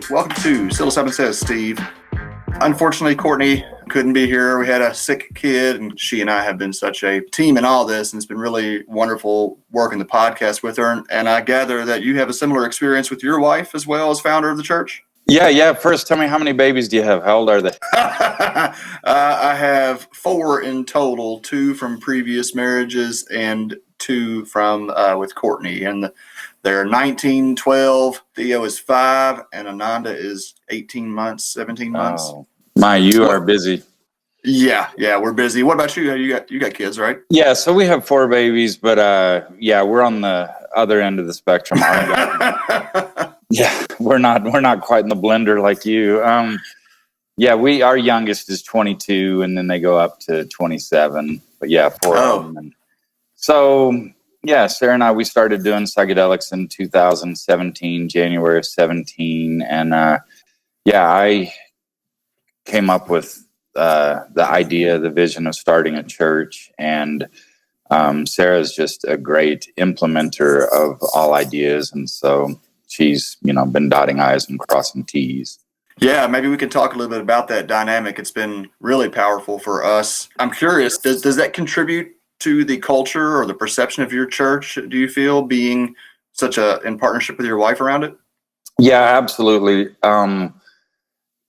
Welcome to Psilocybin Says, Steve. Unfortunately, Courtney couldn't be here. We had a sick kid, and she and I have been such a team in all this, and it's been really wonderful working the podcast with her. And I gather that you have a similar experience with your wife as well as founder of the church? Yeah. First, tell me, how many babies do you have? How old are they? I have 4 in total, 2 from previous marriages and 2 from with Courtney. And they're 19, 12. Theo is 5, and Ananda is 18 months, 17 months. Oh, you are busy. Yeah, we're busy. What about you? You got kids, right? Yeah, so we have 4 babies, but we're on the other end of the spectrum. Yeah, we're not quite in the blender like you. Our youngest is 22, and then they go up to 27. But yeah, 4 of them. And so yeah, Sarah and I, we started doing psychedelics in 2017, January of 17, and I came up with the idea, the vision of starting a church, and Sarah's just a great implementer of all ideas, and so she's been dotting I's and crossing T's. Yeah, maybe we can talk a little bit about that dynamic. It's been really powerful for us. I'm curious, does that contribute to the culture or the perception of your church, do you feel, being in partnership with your wife around it? Yeah, absolutely. I'd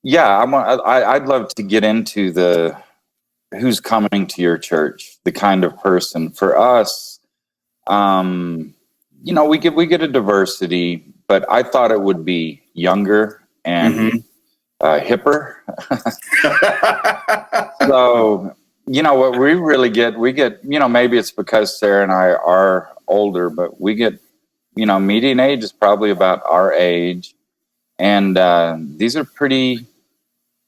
love to get into the who's coming to your church, the kind of person. For us, we get a diversity, but I thought it would be younger and hipper. So, what we really get, maybe it's because Sarah and I are older, but we get, median age is probably about our age. And these are pretty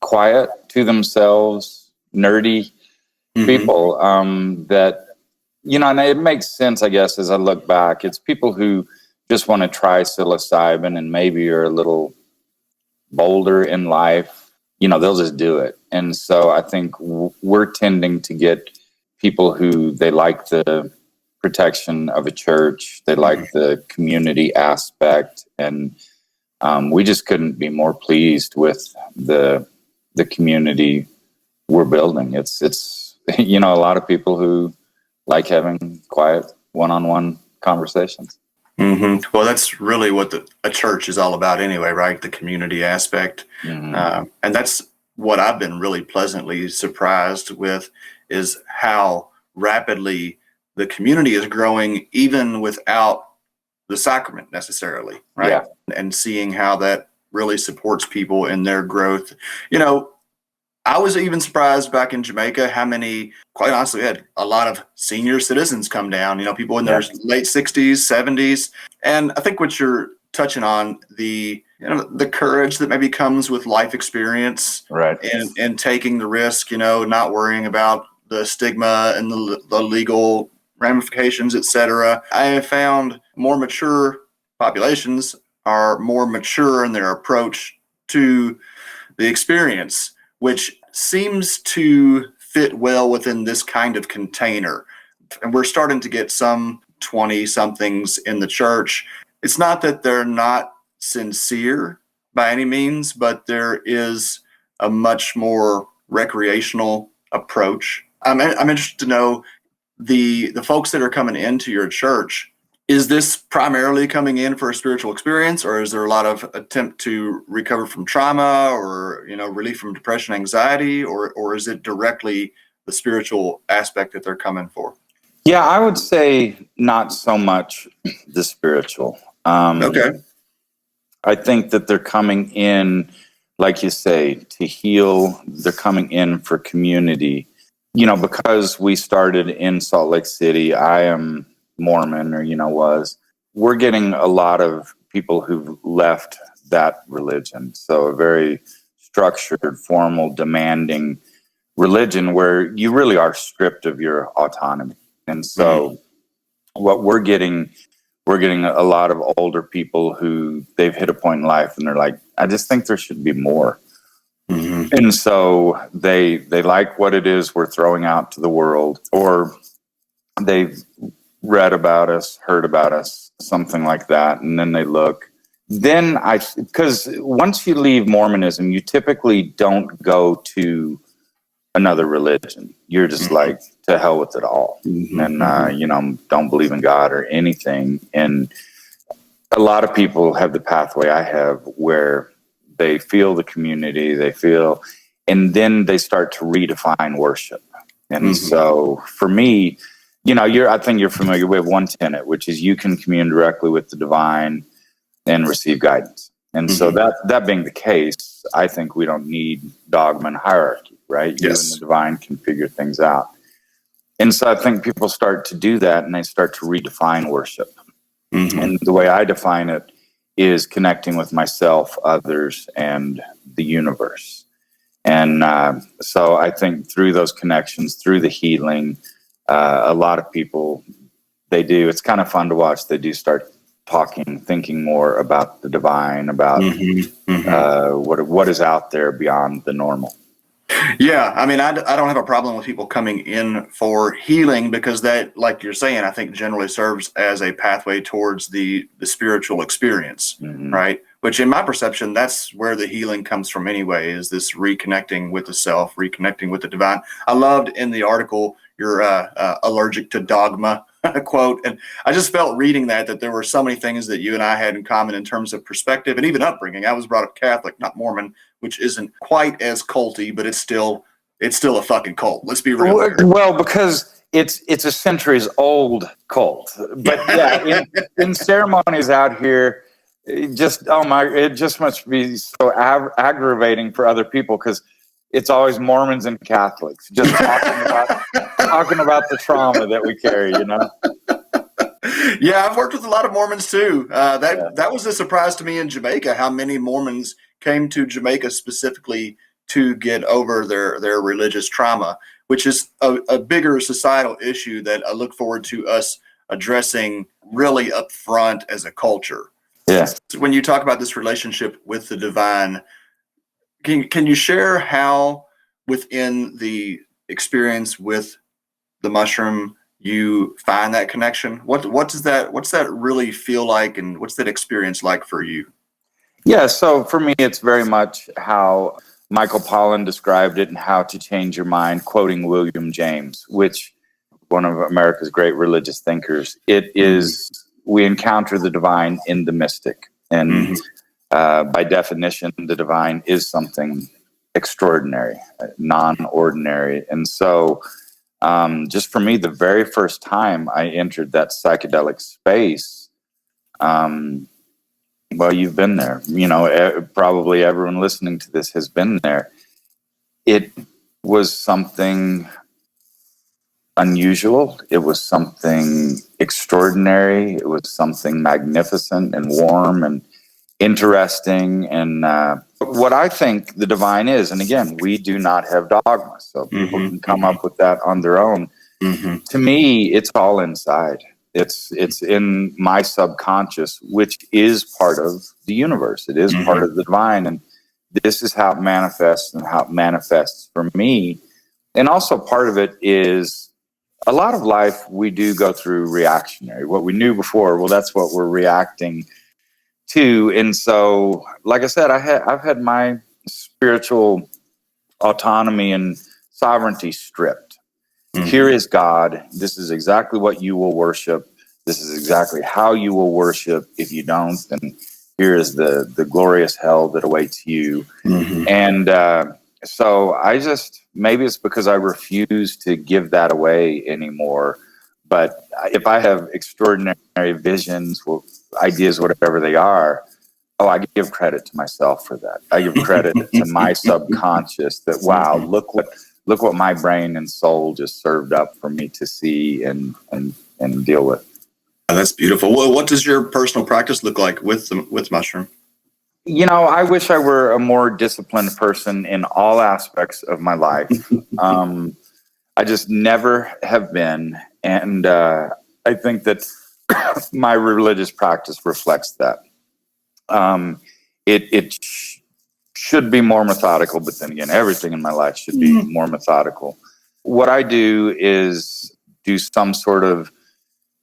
quiet, to themselves, nerdy people that, and it makes sense, I guess, as I look back. It's people who just want to try psilocybin and maybe are a little bolder in life. They'll just do it. And so I think we're tending to get people who they like the protection of a church. They like the community aspect. And we just couldn't be more pleased with the community we're building. It's a lot of people who like having quiet one-on-one conversations. Well, that's really what a church is all about anyway, right? The community aspect. And that's what I've been really pleasantly surprised with, is how rapidly the community is growing, even without the sacrament necessarily, right? Yeah. And seeing how that really supports people in their growth. I was even surprised back in Jamaica how many, quite honestly, we had a lot of senior citizens come down, people in their late 60s, 70s. And I think what you're touching on, the courage that maybe comes with life experience, right, and taking the risk, not worrying about the stigma and the legal ramifications, etc. I have found more mature populations are more mature in their approach to the experience, which seems to fit well within this kind of container. And we're starting to get some 20-somethings in the church. It's not that they're not sincere by any means, but there is a much more recreational approach. I'm interested to know the folks that are coming into your church. Is this primarily coming in for a spiritual experience, or is there a lot of attempt to recover from trauma or, relief from depression, anxiety, or is it directly the spiritual aspect that they're coming for? Yeah, I would say not so much the spiritual. Okay. I think that they're coming in, like you say, to heal. They're coming in for community. Because we started in Salt Lake City, I am Mormon, or we're getting a lot of people who've left that religion. So a very structured, formal, demanding religion where you really are stripped of your autonomy. And so what we're getting a lot of older people who they've hit a point in life and they're like, I just think there should be more. And so they like what it is we're throwing out to the world, or they've read about us, heard about us, something like that. And then they look, then because once you leave Mormonism, you typically don't go to another religion. You're just like, to hell with it all. And, don't believe in God or anything. And a lot of people have the pathway I have where they feel the community, and then they start to redefine worship. And so for me, I think you're familiar with one tenet, which is you can commune directly with the divine and receive guidance. And so that being the case, I think we don't need dogma and hierarchy, right? Yes. You and the divine can figure things out. And so I think people start to do that, and they start to redefine worship. And the way I define it is connecting with myself, others, and the universe. And so I think through those connections, through the healing, a lot of people, it's kind of fun to watch. They do start thinking more about the divine, about what is out there beyond the normal. Yeah, I mean, I don't have a problem with people coming in for healing, because that, like you're saying, I think generally serves as a pathway towards the spiritual experience, right? Which in my perception, that's where the healing comes from anyway, is this reconnecting with the self, reconnecting with the divine. I loved in the article, you're allergic to dogma quote. And I just felt reading that there were so many things that you and I had in common in terms of perspective and even upbringing. I was brought up Catholic, not Mormon, which isn't quite as culty, but it's still a fucking cult. Let's be real here. Well, because it's a centuries old cult. But yeah, in ceremonies out here, it just must be so aggravating for other people, because it's always Mormons and Catholics just talking about the trauma that we carry, Yeah, I've worked with a lot of Mormons too. That was a surprise to me in Jamaica, how many Mormons came to Jamaica specifically to get over their religious trauma, which is a bigger societal issue that I look forward to us addressing really up front as a culture. Yeah. When you talk about this relationship with the divine, can you share how within the experience with the mushroom you find that connection? What's that really feel like, and what's that experience like for you? Yeah, so for me, it's very much how Michael Pollan described it, and how to change your mind, quoting William James, which one of America's great religious thinkers. It is, we encounter the divine in the mystic. And by definition, the divine is something extraordinary, non-ordinary. And so just for me, the very first time I entered that psychedelic space, well, you've been there. Probably everyone listening to this has been there. It was something unusual. It was something extraordinary. It was something magnificent and warm and interesting. And what I think the divine is, and again, we do not have dogma, so people can come up with that on their own. To me, it's all inside. It's in my subconscious, which is part of the universe. It is part of the divine. And this is how it manifests, and how it manifests for me. And also part of it is a lot of life we do go through reactionary. What we knew before, well, that's what we're reacting to. And so, like I said, I've had my spiritual autonomy and sovereignty stripped. Here is God. This is exactly what you will worship. This is exactly how you will worship. If you don't, then here is the glorious hell that awaits you. And so maybe it's because I refuse to give that away anymore. But if I have extraordinary visions, ideas, whatever they are, I give credit to myself for that. I give credit to my subconscious that, wow, look what my brain and soul just served up for me to see and deal with. That's beautiful. Well, what does your personal practice look like with mushroom? I wish I were a more disciplined person in all aspects of my life. I just never have been. And I think that my religious practice reflects that. It should be more methodical, but then again, everything in my life should be more methodical. What I do is do some sort of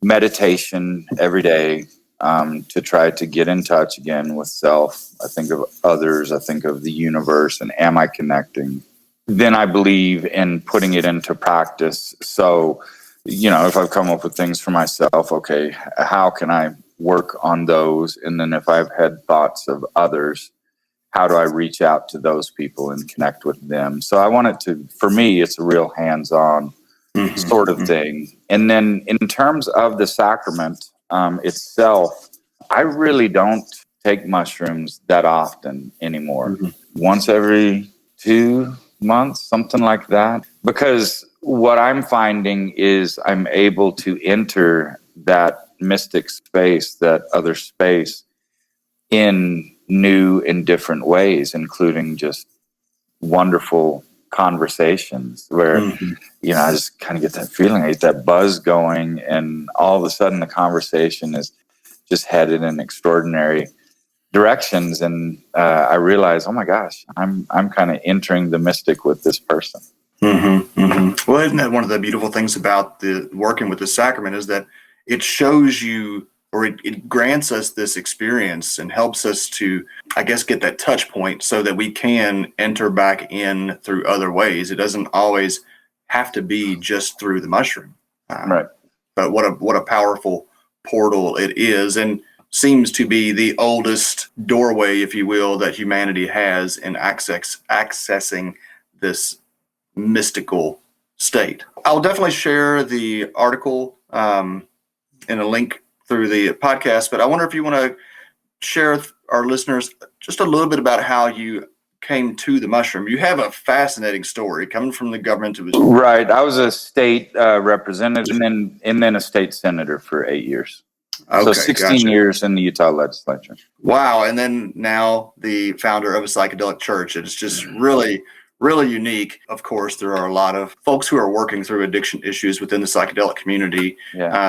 meditation every day, to try to get in touch again with self. I think of others. I think of the universe, and am I connecting? Then I believe in putting it into practice. So, if I've come up with things for myself, okay, how can I work on those? And then if I've had thoughts of others, how do I reach out to those people and connect with them? So I want it to, for me, it's a real hands-on sort of thing. And then in terms of the sacrament itself, I really don't take mushrooms that often anymore. Once every 2 months, something like that. Because what I'm finding is I'm able to enter that mystic space, that other space, in new and different ways, including just wonderful conversations where, I just kind of get that feeling, I get that buzz going, and all of a sudden the conversation is just headed in extraordinary directions. And I realize, oh my gosh, I'm kind of entering the mystic with this person. Well, isn't that one of the beautiful things about the working with the sacrament is that it shows you, or it grants us this experience and helps us to, I guess, get that touch point so that we can enter back in through other ways. It doesn't always have to be just through the mushroom. Right. But what a powerful portal it is, and seems to be the oldest doorway, if you will, that humanity has in accessing this mystical state. I'll definitely share the article in a link through the podcast, but I wonder if you want to share with our listeners just a little bit about how you came to the mushroom. You have a fascinating story coming from the government. Right. I was a state representative and then a state senator for 8 years. Okay, so 16 years in the Utah legislature. Wow. And then now the founder of a psychedelic church. It's just really, really unique. Of course, there are a lot of folks who are working through addiction issues within the psychedelic community.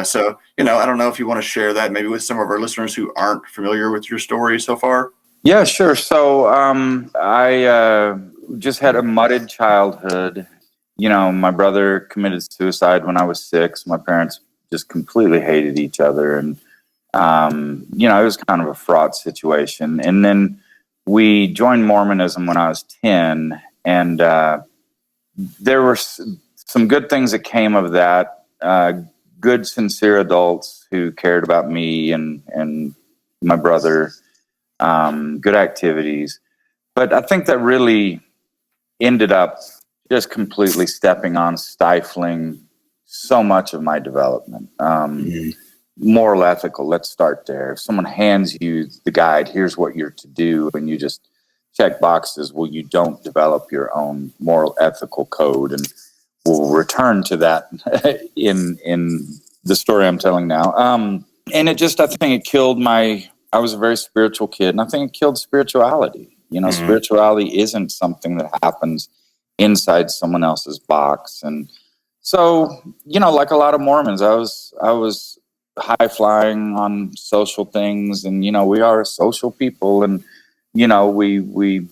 So, I don't know if you want to share that maybe with some of our listeners who aren't familiar with your story so far. Yeah, sure. So I just had a mudded childhood. My brother committed suicide when I was 6. My parents just completely hated each other. And, it was kind of a fraught situation. And then we joined Mormonism when I was 10. And there were some good things that came of that. Good, sincere adults who cared about me and my brother. Good activities. But I think that really ended up just completely stifling so much of my development. Moral, ethical, let's start there. If someone hands you the guide, here's what you're to do, and you just check boxes, well, you don't develop your own moral, ethical code. And we'll return to that in the story I'm telling now. And it just, I think it killed I was a very spiritual kid, and I think it killed spirituality. Spirituality isn't something that happens inside someone else's box. And so, like a lot of Mormons, I was high flying on social things, and, we are social people, and, we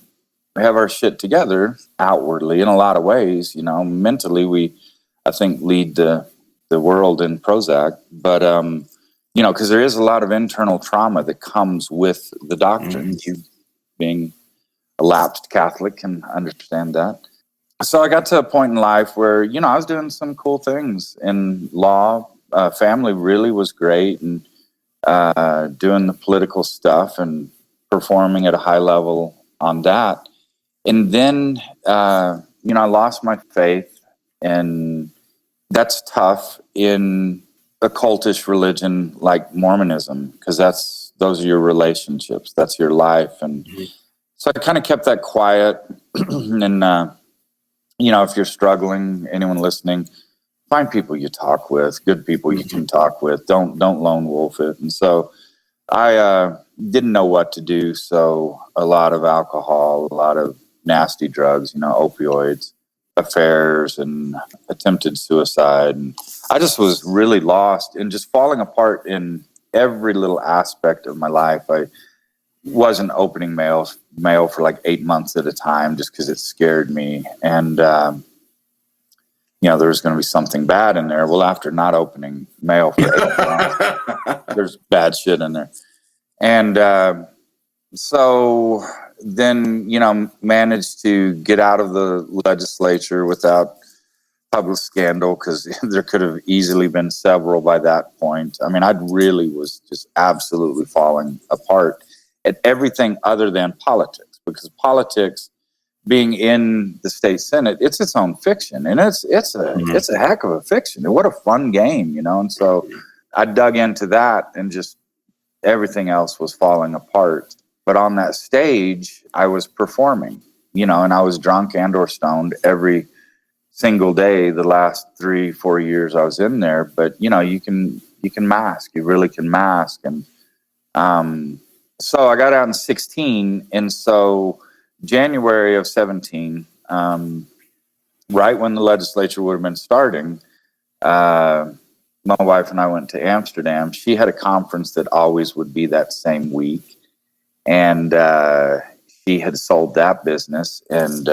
have our shit together outwardly in a lot of ways. Mentally, we, I think, lead the world in Prozac, but, because there is a lot of internal trauma that comes with the doctrine. You being a lapsed Catholic can understand that. So I got to a point in life where, I was doing some cool things in law. Family really was great, and doing the political stuff and performing at a high level on that. And then, I lost my faith, and that's tough in a cultish religion like Mormonism, because those are your relationships, that's your life. And so I kind of kept that quiet. And if you're struggling, anyone listening, find people you talk with, good people you can talk with. Don't lone wolf it. And so I didn't know what to do, so a lot of alcohol, a lot of nasty drugs, opioids, affairs, and attempted suicide. And I just was really lost and just falling apart in every little aspect of my life. I wasn't opening mail for like 8 months at a time just because it scared me. And, there was going to be something bad in there. Well, after not opening mail for 8 months, there's bad shit in there. And so then, managed to get out of the legislature without public scandal, because there could have easily been several by that point. I mean, I really was just absolutely falling apart at everything other than politics, because politics, being in the state Senate, it's its own fiction, and it's a heck of a fiction. And what a fun game, And so I dug into that, and just everything else was falling apart. But on that stage, I was performing, and I was drunk and or stoned every single day the last 3-4 years I was in there. But you can mask, you really can mask. And so I got out in 16, and so January of 17, right when the legislature would have been starting, my wife and I went to Amsterdam. She had a conference that always would be that same week, and she had sold that business. And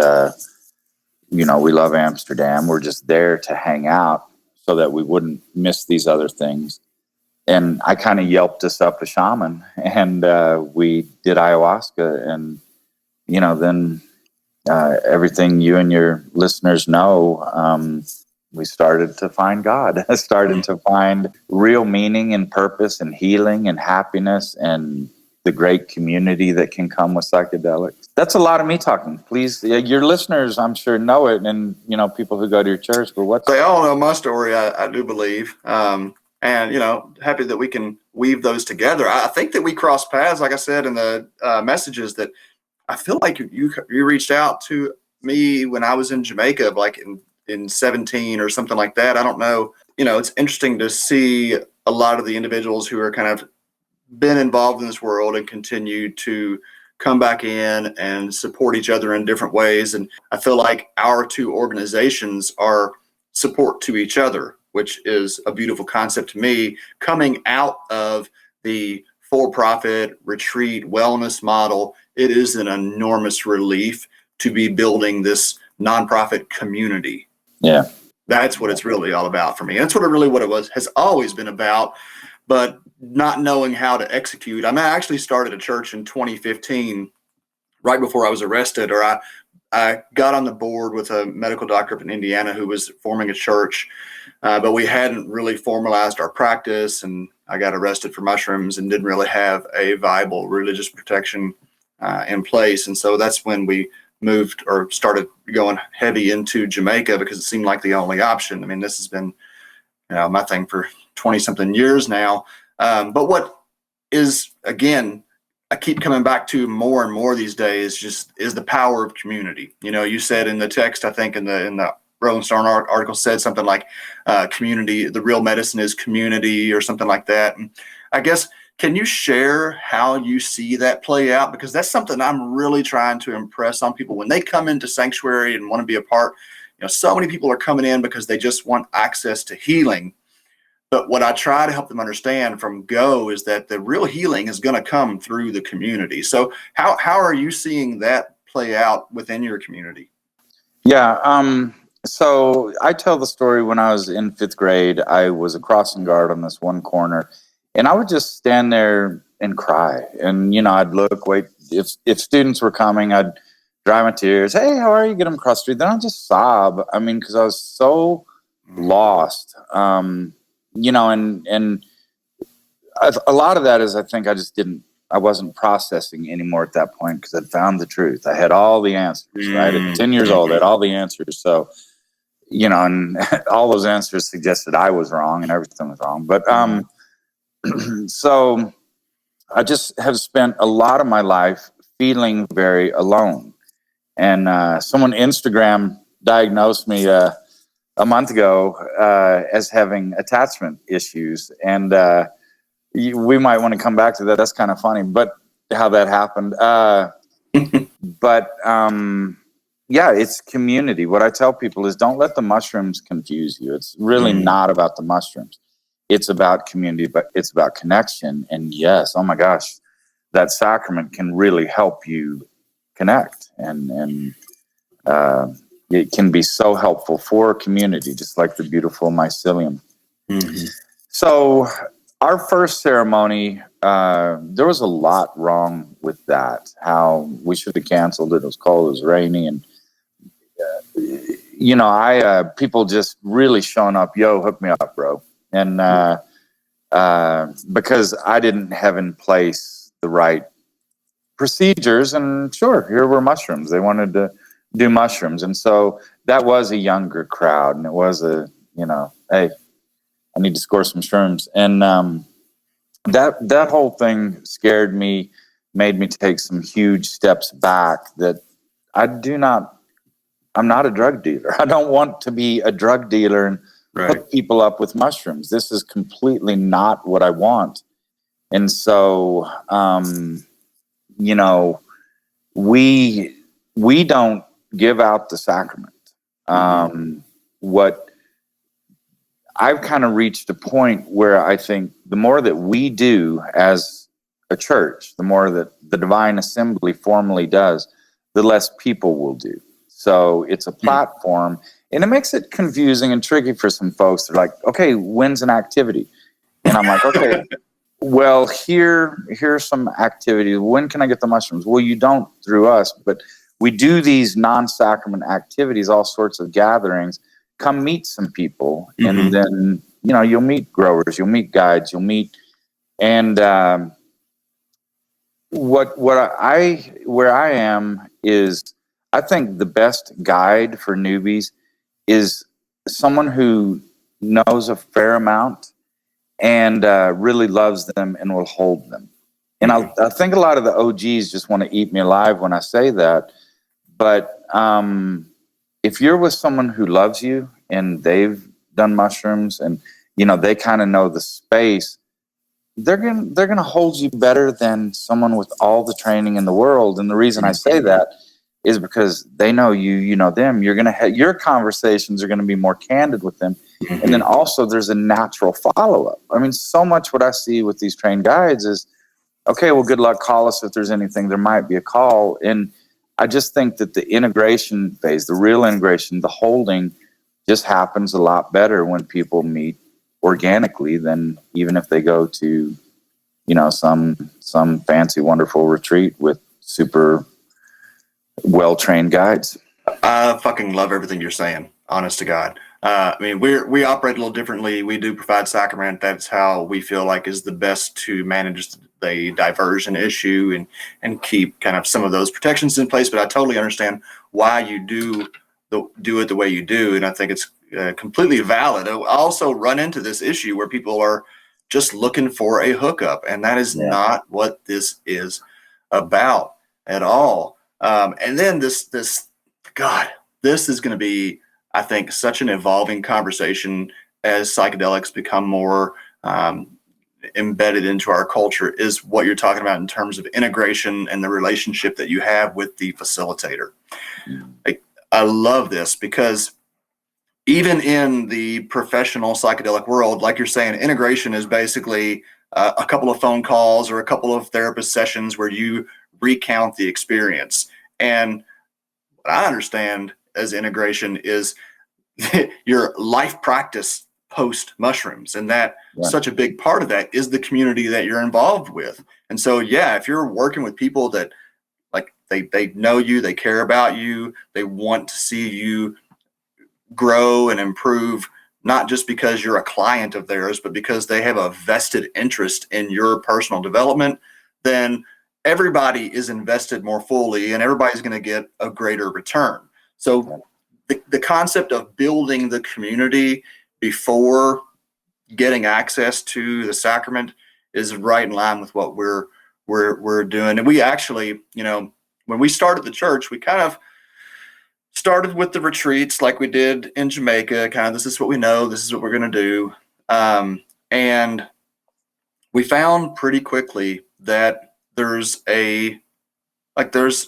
we love Amsterdam. We're just there to hang out so that we wouldn't miss these other things. And I kind of yelped us up a shaman, and we did ayahuasca. And then everything you and your listeners know, we started to find God. I started to find real meaning and purpose and healing and happiness and the great community that can come with psychedelics. That's a lot of me talking. Please, your listeners, I'm sure, know it, and people who go to your church. But they all know my story, I do believe, and happy that we can weave those together. I think that we crossed paths, like I said in the messages, that I feel like you reached out to me when I was in Jamaica, like in 17 or something like that. I don't know. It's interesting to see a lot of the individuals who are kind of been involved in this world and continue to come back in and support each other in different ways. And I feel like our two organizations are support to each other, which is a beautiful concept to me, coming out of the for-profit retreat wellness model. It is an enormous relief to be building this nonprofit community. Yeah. That's what it's really all about for me. And that's what it has always been about, but not knowing how to execute. I actually started a church in 2015, right before I was arrested, or I got on the board with a medical doctor up in Indiana who was forming a church, but we hadn't really formalized our practice, and I got arrested for mushrooms and didn't really have a viable religious protection in place. And so that's when we moved or started going heavy into Jamaica, because it seemed like the only option. I mean, this has been my thing for 20 something years now. But what is, again, I keep coming back to more and more these days, is the power of community. You said in the text, I think in the Rolling Stone article, said something like community, the real medicine is community, or something like that. And I guess, can you share how you see that play out? Because that's something I'm really trying to impress on people when they come into Sanctuary and want to be a part. So many people are coming in because they just want access to healing. But what I try to help them understand from go is that the real healing is going to come through the community. So how are you seeing that play out within your community? Yeah. So I tell the story when I was in 5th grade. I was a crossing guard on this one corner, and I would just stand there and cry. And, I'd wait. If students were coming, I'd dry my tears. Hey, how are you? Get them across the street. Then I'd just sob. I mean, because I was so lost. And a lot of that is, I think I wasn't processing anymore at that point, because I'd found the truth. I had all the answers, right? At 10 years old, I had all the answers. So, and all those answers suggested I was wrong and everything was wrong. But, so I just have spent a lot of my life feeling very alone. And, someone Instagram diagnosed me, a month ago as having attachment issues. And we might want to come back to that. That's kind of funny, but how that happened. But it's community. What I tell people is, don't let the mushrooms confuse you. It's really not about the mushrooms. It's about community, but it's about connection. And yes, oh my gosh, that sacrament can really help you connect. And it can be so helpful for a community, just like the beautiful mycelium. Mm-hmm. So our first ceremony, there was a lot wrong with that. How we should have canceled it. It was cold, it was rainy, and people just really showing up. Yo, hook me up, bro. And because I didn't have in place the right procedures, and sure, here were mushrooms. They wanted to do mushrooms, and so that was a younger crowd, and it was hey, I need to score some shrooms, and that whole thing scared me, made me take some huge steps back. That I'm not a drug dealer. I don't want to be a drug dealer and hook people up with mushrooms. This is completely not what I want, and so we don't give out the sacrament. What I've kind of reached a point where I think the more that we do as a church, the more that the Divine Assembly formally does, the less people will do. So it's a platform, and it makes it confusing and tricky for some folks. They're like, okay, when's an activity? And I'm like, okay, well, here's some activity. When can I get the mushrooms? Well, you don't through us, but we do these non-sacrament activities, all sorts of gatherings. Come meet some people, and then you'll meet growers, you'll meet guides, you'll meet, and where I am is, I think the best guide for newbies is someone who knows a fair amount and really loves them and will hold them. And I think a lot of the OGs just want to eat me alive when I say that. But if you're with someone who loves you and they've done mushrooms and they kind of know the space, they're gonna hold you better than someone with all the training in the world. And the reason I say that is because they know you, you know them. You're gonna have your conversations are gonna be more candid with them, and then also there's a natural follow up. I mean, so much what I see with these trained guides is, okay, well, good luck. Call us if there's anything. There might be a call, and I just think that the integration phase, the real integration, the holding, just happens a lot better when people meet organically than even if they go to, some fancy, wonderful retreat with super well-trained guides. I fucking love everything you're saying, honest to God. I mean, we operate a little differently. We do provide sacrament. That's how we feel like is the best to manage the diversion issue and keep kind of some of those protections in place. But I totally understand why you do it the way you do, and I think it's completely valid. I also run into this issue where people are just looking for a hookup, and that is not what this is about at all. And then this is going to be, I think, such an evolving conversation as psychedelics become more embedded into our culture, is what you're talking about in terms of integration and the relationship that you have with the facilitator. Like, I love this because even in the professional psychedelic world, like you're saying, integration is basically a couple of phone calls or a couple of therapist sessions where you recount the experience. And what I understand as integration is your life practice post mushrooms, and that such a big part of that is the community that you're involved with. And so, if you're working with people that like they know you, they care about you, they want to see you grow and improve, not just because you're a client of theirs, but because they have a vested interest in your personal development, then everybody is invested more fully and everybody's going to get a greater return. So the concept of building the community before getting access to the sacrament is right in line with what we're doing. And we actually, when we started the church, we kind of started with the retreats like we did in Jamaica, kind of, this is what we know, this is what we're going to do. And we found pretty quickly that there's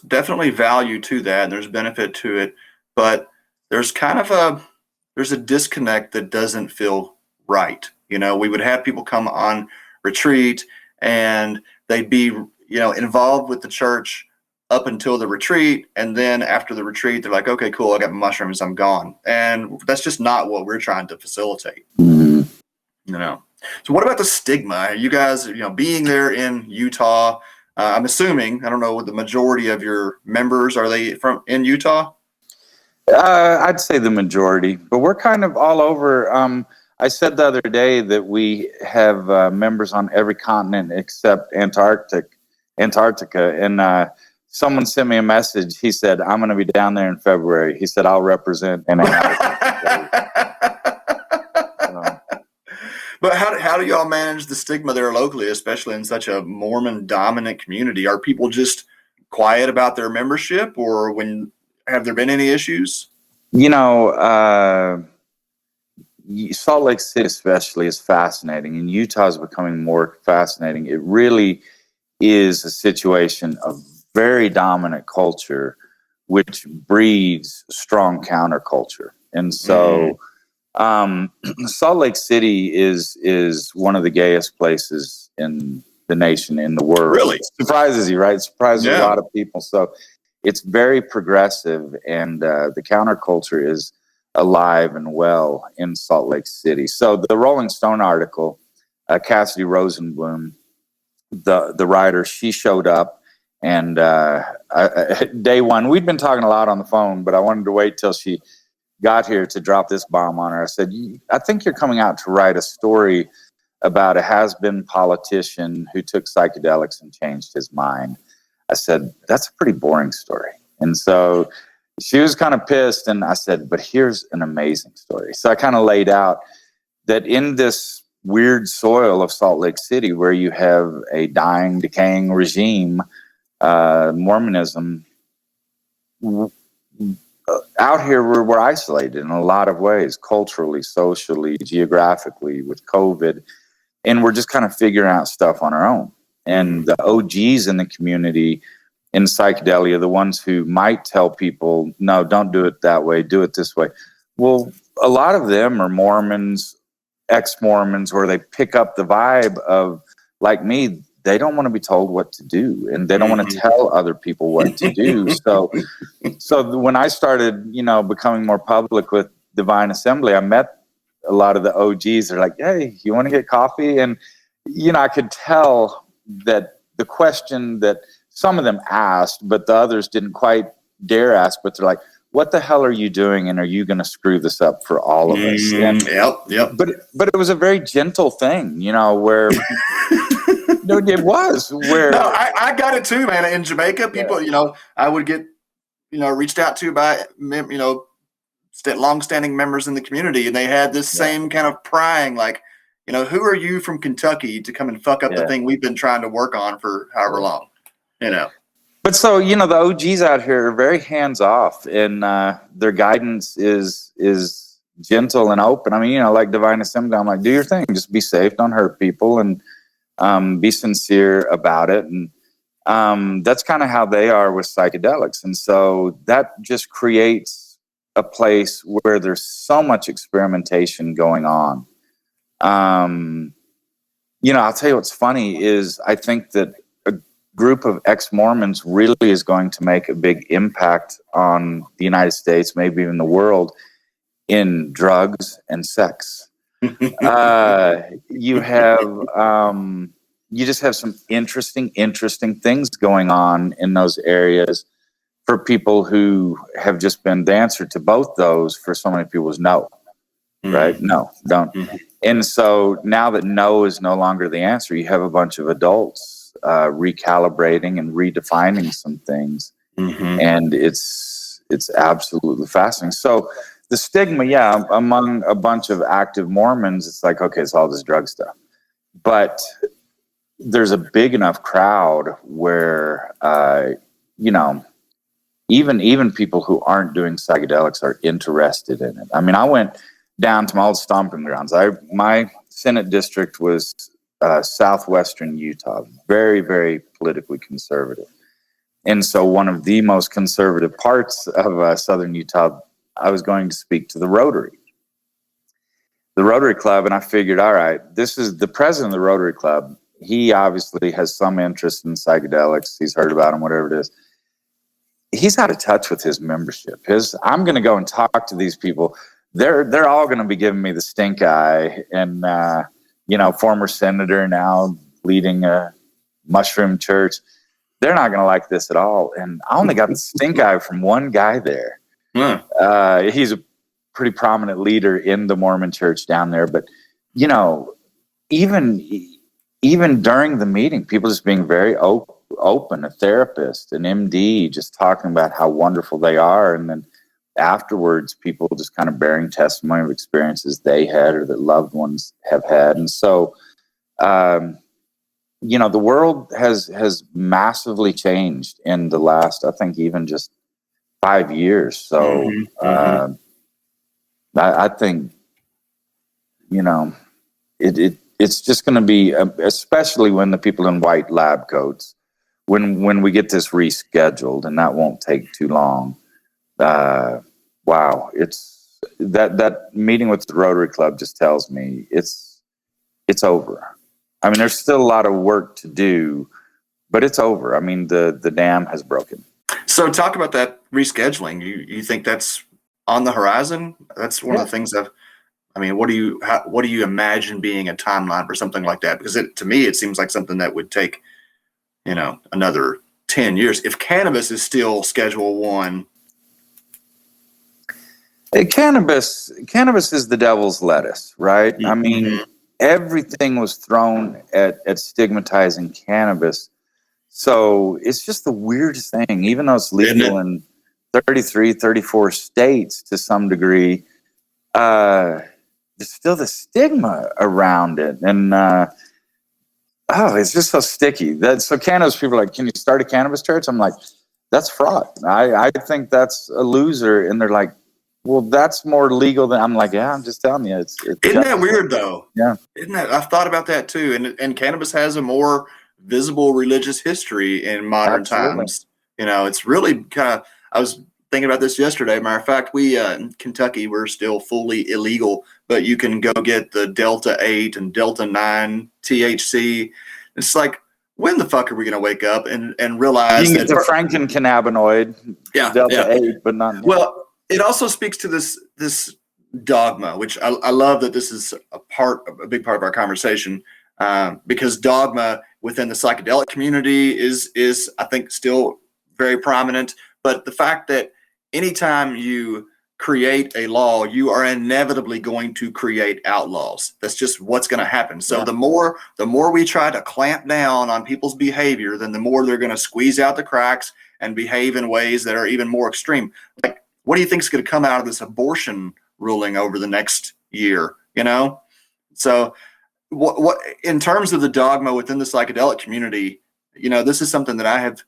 definitely value to that and there's benefit to it, but there's kind of there's a disconnect that doesn't feel right. We would have people come on retreat and they'd be, involved with the church up until the retreat, and then after the retreat, they're like, okay, cool, I got my mushrooms, I'm gone. And that's just not what we're trying to facilitate. Mhm. You know. So what about the stigma? You guys, being there in Utah, I'm assuming, I don't know what the majority of your members, are they from in Utah? I'd say the majority, but we're kind of all over. I said the other day that we have members on every continent except Antarctica. And someone sent me a message. He said, I'm going to be down there in February. He said, I'll represent Antarctica. But how do y'all manage the stigma there locally, especially in such a Mormon dominant community? Are people just quiet about their membership, or have there been any issues? Salt Lake City especially is fascinating, and Utah is becoming more fascinating. It really is a situation of very dominant culture, which breeds strong counterculture. And so Salt Lake City is one of the gayest places in the nation, in the world. Really? Surprises you, right? Surprises a lot of people. So it's very progressive, and the counterculture is alive and well in Salt Lake City. So the Rolling Stone article, Cassidy Rosenblum, the writer, she showed up, and day one, we'd been talking a lot on the phone, but I wanted to wait till she got here to drop this bomb on her. I said, I think you're coming out to write a story about a has-been politician who took psychedelics and changed his mind. I said, that's a pretty boring story. And so she was kind of pissed, and I said, but here's an amazing story. So I kind of laid out that in this weird soil of Salt Lake City, where you have a dying, decaying regime, Mormonism, out here we're isolated in a lot of ways, culturally, socially, geographically, with COVID, and we're just kind of figuring out stuff on our own. And the OGs in the community in psychedelia, the ones who might tell people, no, don't do it that way, do it this way. Well, a lot of them are Mormons, ex-Mormons, where they pick up the vibe of, like me, they don't want to be told what to do, and they don't want to tell other people what to do. So when I started, becoming more public with Divine Assembly, I met a lot of the OGs. They're like, hey, you want to get coffee? And, I could tell that the question that some of them asked, but the others didn't quite dare ask, but they're like, what the hell are you doing? And are you going to screw this up for all of us? And, Yep. But it was a very gentle thing, where... No, it was where. No, I got it too, man. In Jamaica, people, I would get, reached out to by, long-standing members in the community, and they had this same kind of prying, like, who are you from Kentucky to come and fuck up the thing we've been trying to work on for however long, But so, the OGs out here are very hands-off, and their guidance is gentle and open. I mean, like Divine Assembly, I'm like, do your thing, just be safe, don't hurt people, and be sincere about it. And that's kind of how they are with psychedelics. And so that just creates a place where there's so much experimentation going on. I'll tell you what's funny is I think that a group of ex-Mormons really is going to make a big impact on the United States, maybe even the world, in drugs and sex. You just have some interesting things going on in those areas for people who have just been the answer to both those for so many people is no, right? No, don't. And so now that no is no longer the answer, you have a bunch of adults recalibrating and redefining some things, and it's absolutely fascinating. So the stigma, among a bunch of active Mormons, it's like, okay, it's all this drug stuff. But there's a big enough crowd where, even people who aren't doing psychedelics are interested in it. I mean, I went down to my old stomping grounds. My Senate district was southwestern Utah, very, very politically conservative. And so one of the most conservative parts of southern Utah, I was going to speak to the Rotary Club, and I figured, all right, this is the president of the Rotary Club. He obviously has some interest in psychedelics. He's heard about them, whatever it is. he's out of touch with his membership. I'm going to go and talk to these people. They're all going to be giving me the stink eye. And, former senator now leading a mushroom church. They're not going to like this at all. And I only got the stink eye from one guy there. He's a pretty prominent leader in the Mormon church down there. But, even during the meeting, people just being very open, a therapist, an MD, just talking about how wonderful they are. And then afterwards, people just kind of bearing testimony of experiences they had or that loved ones have had. And so, the world has massively changed in the last, I think, even just 5 years. So I think, it's just going to be, especially when the people in white lab coats, when we get this rescheduled, and that won't take too long. Wow, it's that meeting with the Rotary Club just tells me it's over. I mean, there's still a lot of work to do, but it's over. I mean, the dam has broken. So talk about that rescheduling. You think that's on the horizon? That's one of the things what do you imagine being a timeline for something like that? Because to me, it seems like something that would take, another 10 years. If cannabis is still Schedule 1. Cannabis is the devil's lettuce, right? I mean, everything was thrown at stigmatizing cannabis. So it's just the weirdest thing, even though it's legal in 33, 34 states to some degree, there's still the stigma around it. And, it's just so sticky. So cannabis people are like, can you start a cannabis church? I'm like, that's fraud. I think that's a loser. And they're like, well, that's more legal than. I'm like, yeah, I'm just telling you. Isn't that weird though? Yeah. Isn't that? I've thought about that too. And cannabis has a more visible religious history in modern times. It's really kind of. I was thinking about this yesterday. Matter of fact, we in Kentucky, we're still fully illegal, but you can go get the Delta 8 and Delta 9 THC. It's like, when the fuck are we going to wake up and realize you can get the Franken-cannabinoid, Delta 8, but not. Well, it also speaks to this dogma, which I love that this is a big part of our conversation, because dogma within the psychedelic community is I think still very prominent. But the fact that anytime you create a law, you are inevitably going to create outlaws. That's just what's going to happen. So the more we try to clamp down on people's behavior, then the more they're going to squeeze out the cracks and behave in ways that are even more extreme. Like, what do you think is going to come out of this abortion ruling over the next year? So what in terms of the dogma within the psychedelic community, this is something that I have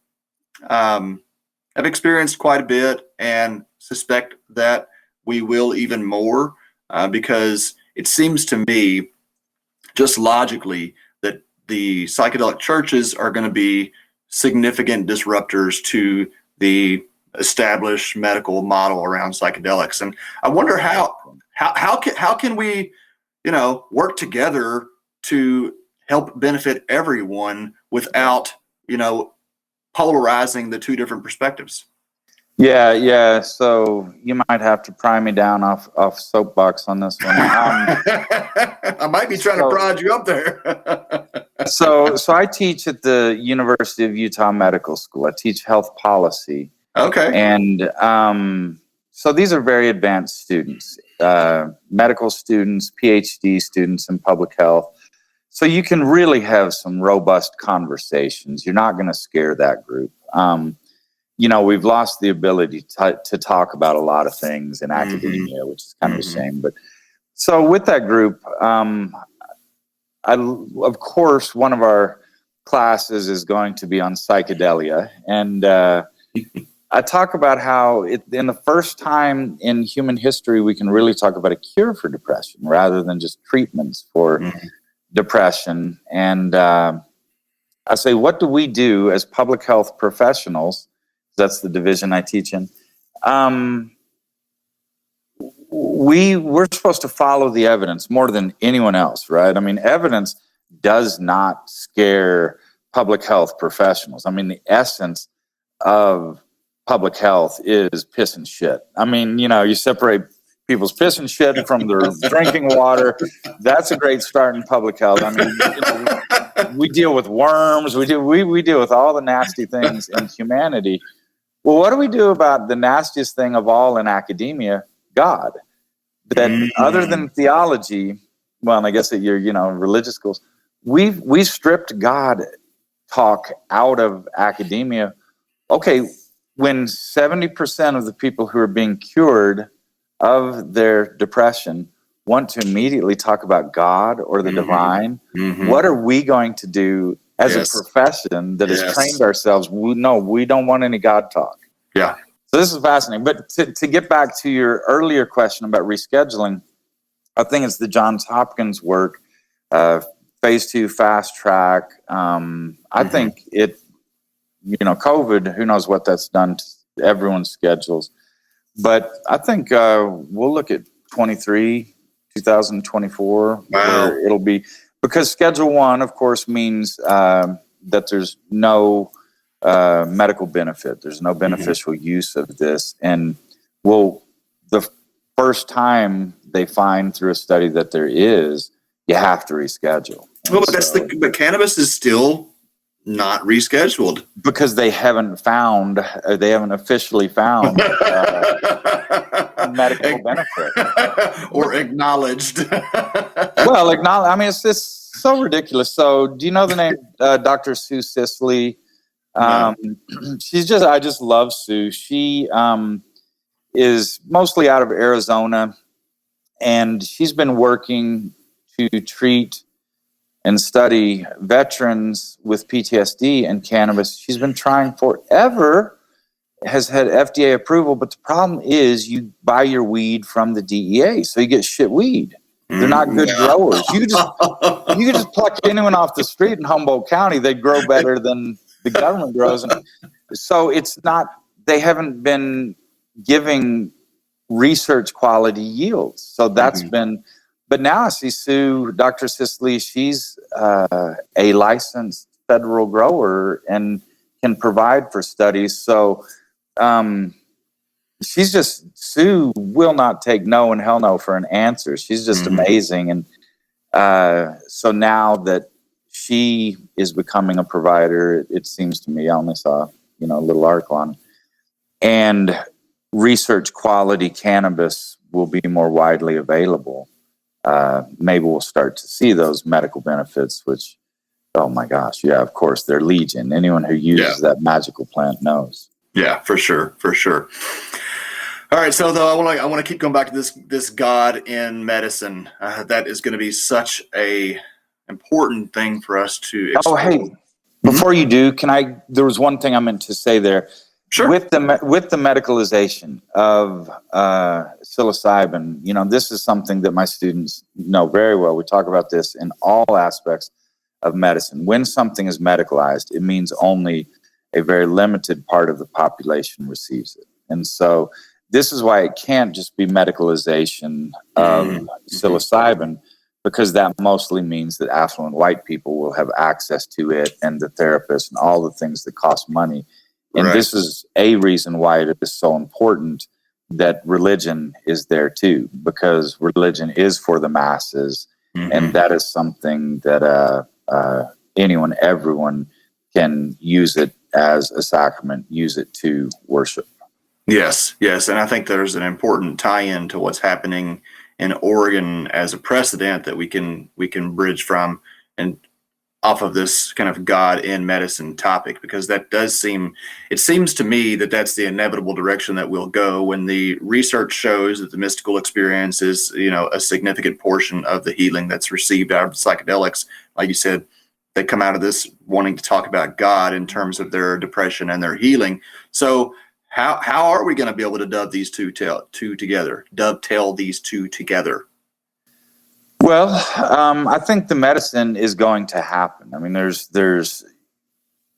experienced quite a bit, and suspect that we will even more, because it seems to me, just logically, that the psychedelic churches are going to be significant disruptors to the established medical model around psychedelics. And I wonder how can we, work together to help benefit everyone without, polarizing the two different perspectives. Yeah. So you might have to pry me down off soapbox on this one. I might be trying to prod you up there. So I teach at the University of Utah Medical School. I teach health policy. Okay. And so these are very advanced students, medical students, PhD students in public health. So you can really have some robust conversations. You're not going to scare that group. We've lost the ability to talk about a lot of things in academia, which is kind of a shame. But so with that group, of course, one of our classes is going to be on psychedelia. And I talk about how in the first time in human history, we can really talk about a cure for depression rather than just treatments for depression. And I say, what do we do as public health professionals? That's the division I teach in. We're supposed to follow the evidence more than anyone else, right? I mean, evidence does not scare public health professionals. I mean, the essence of public health is piss and shit. I mean, you separate people's piss and shit from their drinking water. That's a great start in public health. I mean, we deal with worms. We deal with all the nasty things in humanity. Well, what do we do about the nastiest thing of all in academia? God. That other than theology, well, and I guess at your, religious schools, we've stripped God talk out of academia. Okay, when 70% of the people who are being cured of their depression want to immediately talk about God or the divine, what are we going to do as a profession that has trained ourselves? We don't want any God talk. Yeah. So this is fascinating. But to get back to your earlier question about rescheduling, I think it's the Johns Hopkins work, phase 2 fast track. I think it, COVID, who knows what that's done to everyone's schedules. But I think we'll look at 2024, where it'll be, because Schedule 1, of course, means that there's no medical benefit. There's no beneficial use of this. And the first time they find through a study that there is, you have to reschedule. Well, but cannabis is still not rescheduled because they haven't officially found medical benefit or acknowledged. Well, I mean, it's just so ridiculous. So, do you know the name Dr. Sue Sisley? No. I just love Sue. She is mostly out of Arizona, and she's been working to treat and study veterans with PTSD and cannabis. She's been trying forever, has had FDA approval, but the problem is you buy your weed from the DEA, so you get shit weed. They're not good growers. You could just pluck anyone off the street in Humboldt County, they'd grow better than the government grows. And so they haven't been giving research quality yields. So that's been. But now I see Dr. Sisley, she's a licensed federal grower and can provide for studies. So Sue will not take no and hell no for an answer. She's just amazing. And so now that she is becoming a provider, it seems to me, I only saw, a little article on it, and research quality cannabis will be more widely available. Maybe we'll start to see those medical benefits, which, oh my gosh, yeah, of course, they're legion. Anyone who uses that magical plant knows. Yeah, for sure. All right, so though I want to keep going back to this God in medicine. That is going to be such a important thing for us to explore. Oh, hey, before you do, there was one thing I meant to say there. Sure. With the medicalization of psilocybin, this is something that my students know very well. We talk about this in all aspects of medicine. When something is medicalized, it means only a very limited part of the population receives it. And so this is why it can't just be medicalization of psilocybin, because that mostly means that affluent white people will have access to it, and the therapist and all the things that cost money. And this is a reason why it is so important that religion is there too, because religion is for the masses, and that is something that everyone can use it as a sacrament, use it to worship. Yes, and I think there's an important tie-in to what's happening in Oregon as a precedent that we can bridge from and off of this kind of God in medicine topic, because it seems to me that that's the inevitable direction that we'll go when the research shows that the mystical experience is, a significant portion of the healing that's received out of psychedelics. Like you said, they come out of this wanting to talk about God in terms of their depression and their healing. So how are we going to be able to dovetail these two together? Well, I think the medicine is going to happen. I mean, there's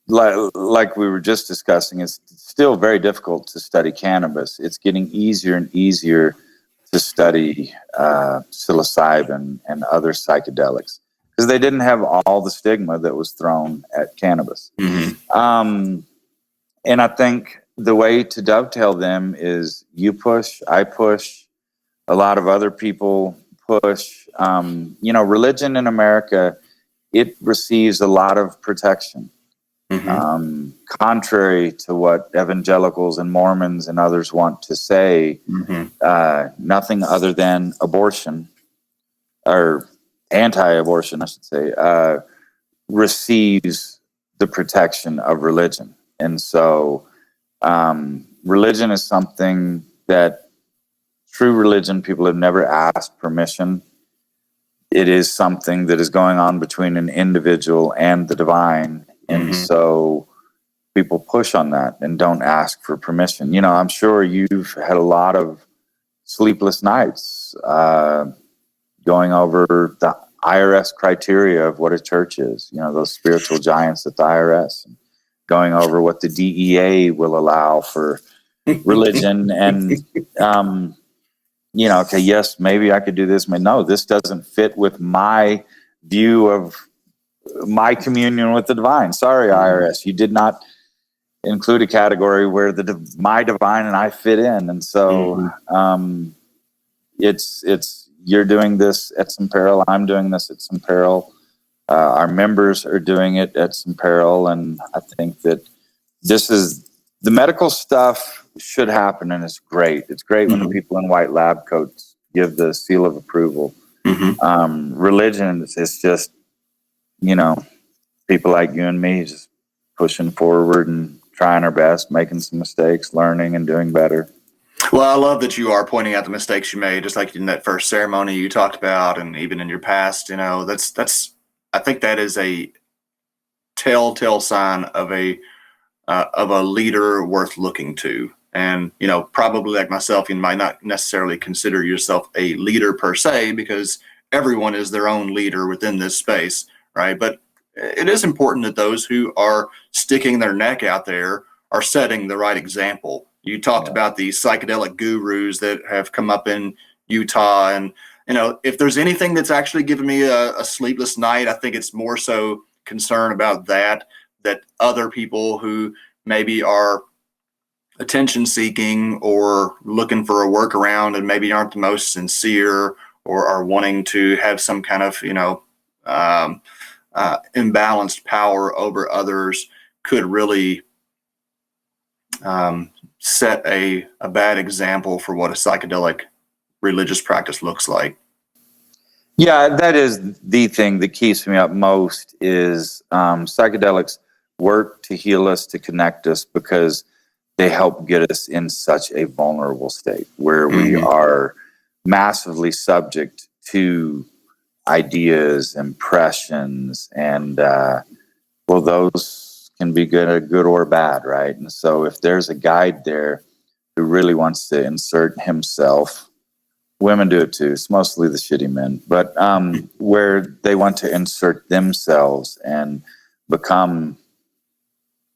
like we were just discussing, it's still very difficult to study cannabis. It's getting easier and easier to study psilocybin and other psychedelics because they didn't have all the stigma that was thrown at cannabis. And I think the way to dovetail them is you push, I push, a lot of other people push. Religion in America, it receives a lot of protection. Contrary to what evangelicals and Mormons and others want to say, nothing other than abortion, or anti-abortion, I should say, receives the protection of religion. And so religion is something that true religion, people have never asked permission. It is something that is going on between an individual and the divine. And so people push on that and don't ask for permission. I'm sure you've had a lot of sleepless nights going over the IRS criteria of what a church is, those spiritual giants at the IRS, and going over what the DEA will allow for religion. And, okay, yes, maybe I could do this. No, this doesn't fit with my view of my communion with the divine. Sorry, IRS, you did not include a category where my divine and I fit in. And so it's you're doing this at some peril. I'm doing this at some peril. Our members are doing it at some peril. And I think that the medical stuff should happen, and it's great. It's great when the people in white lab coats give the seal of approval. Religion is just, people like you and me just pushing forward and trying our best, making some mistakes, learning and doing better. Well, I love that you are pointing out the mistakes you made, just like in that first ceremony you talked about, and even in your past. That's I think that is a telltale sign of a leader worth looking to. And probably like myself, you might not necessarily consider yourself a leader per se, because everyone is their own leader within this space, right? But it is important that those who are sticking their neck out there are setting the right example. You talked about the psychedelic gurus that have come up in Utah. And, if there's anything that's actually given me a sleepless night, I think it's more so concern about that other people who maybe are attention seeking or looking for a workaround and maybe aren't the most sincere, or are wanting to have some kind of, imbalanced power over others, could really set a bad example for what a psychedelic religious practice looks like. Yeah, that is the thing that keeps me up most is psychedelics work to heal us, to connect us, because they help get us in such a vulnerable state where we are massively subject to ideas, impressions, and those can be good or bad, right? And so if there's a guide there who really wants to insert himself, women do it too, it's mostly the shitty men, but where they want to insert themselves and become,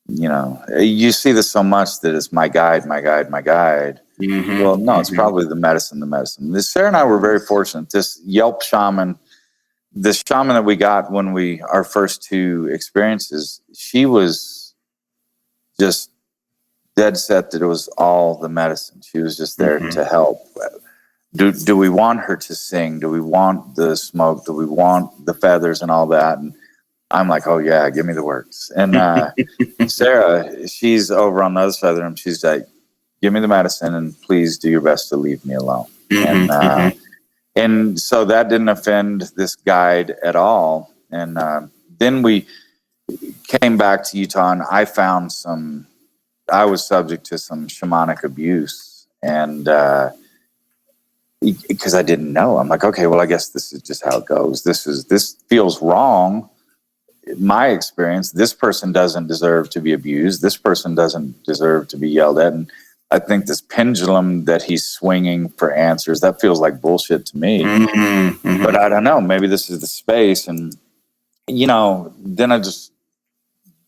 you see this so much that it's my guide. Well, no, it's probably the medicine. Sarah and I were very fortunate. This Yelp shaman, the shaman that we got when our first two experiences, she was just dead set that it was all the medicine. She was just there to help. Do we want her to sing? Do we want the smoke? Do we want the feathers and all that? And I'm like, oh yeah, give me the works. And Sarah, she's over on the other side of the room. She's like, give me the medicine and please do your best to leave me alone. And so that didn't offend this guide at all. And then we came back to Utah, and I was subject to some shamanic abuse. And because I didn't know, I'm like, okay, well, I guess this is just how it goes. This feels wrong. In my experience, this person doesn't deserve to be abused. This person doesn't deserve to be yelled at. And I think this pendulum that he's swinging for answers, that feels like bullshit to me. But I don't know, maybe this is the space. And, then I just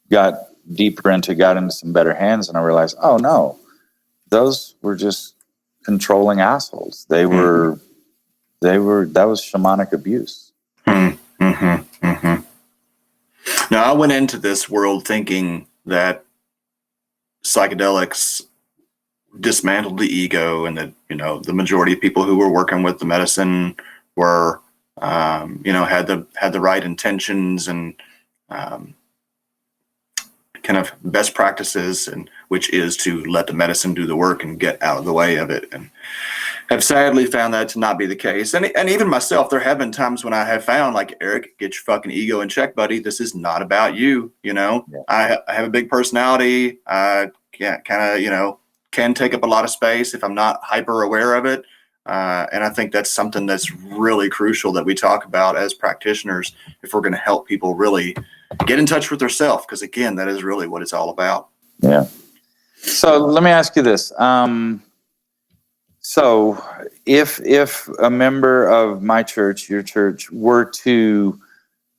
got into some better hands, and I realized, oh no, those were just controlling assholes. That was shamanic abuse. Now, I went into this world thinking that psychedelics dismantled the ego, and that, the majority of people who were working with the medicine were, had the right intentions and kind of best practices, and which is to let the medicine do the work and get out of the way of it. And have sadly found that to not be the case. And even myself, there have been times when I have found, like, Eric, get your fucking ego in check, buddy. This is not about you. Yeah. I have a big personality. I can take up a lot of space if I'm not hyper aware of it. And I think that's something that's really crucial that we talk about as practitioners if we're going to help people really get in touch with themselves, because again, that is really what it's all about. Yeah. So let me ask you this. So if a member of my church, your church, were to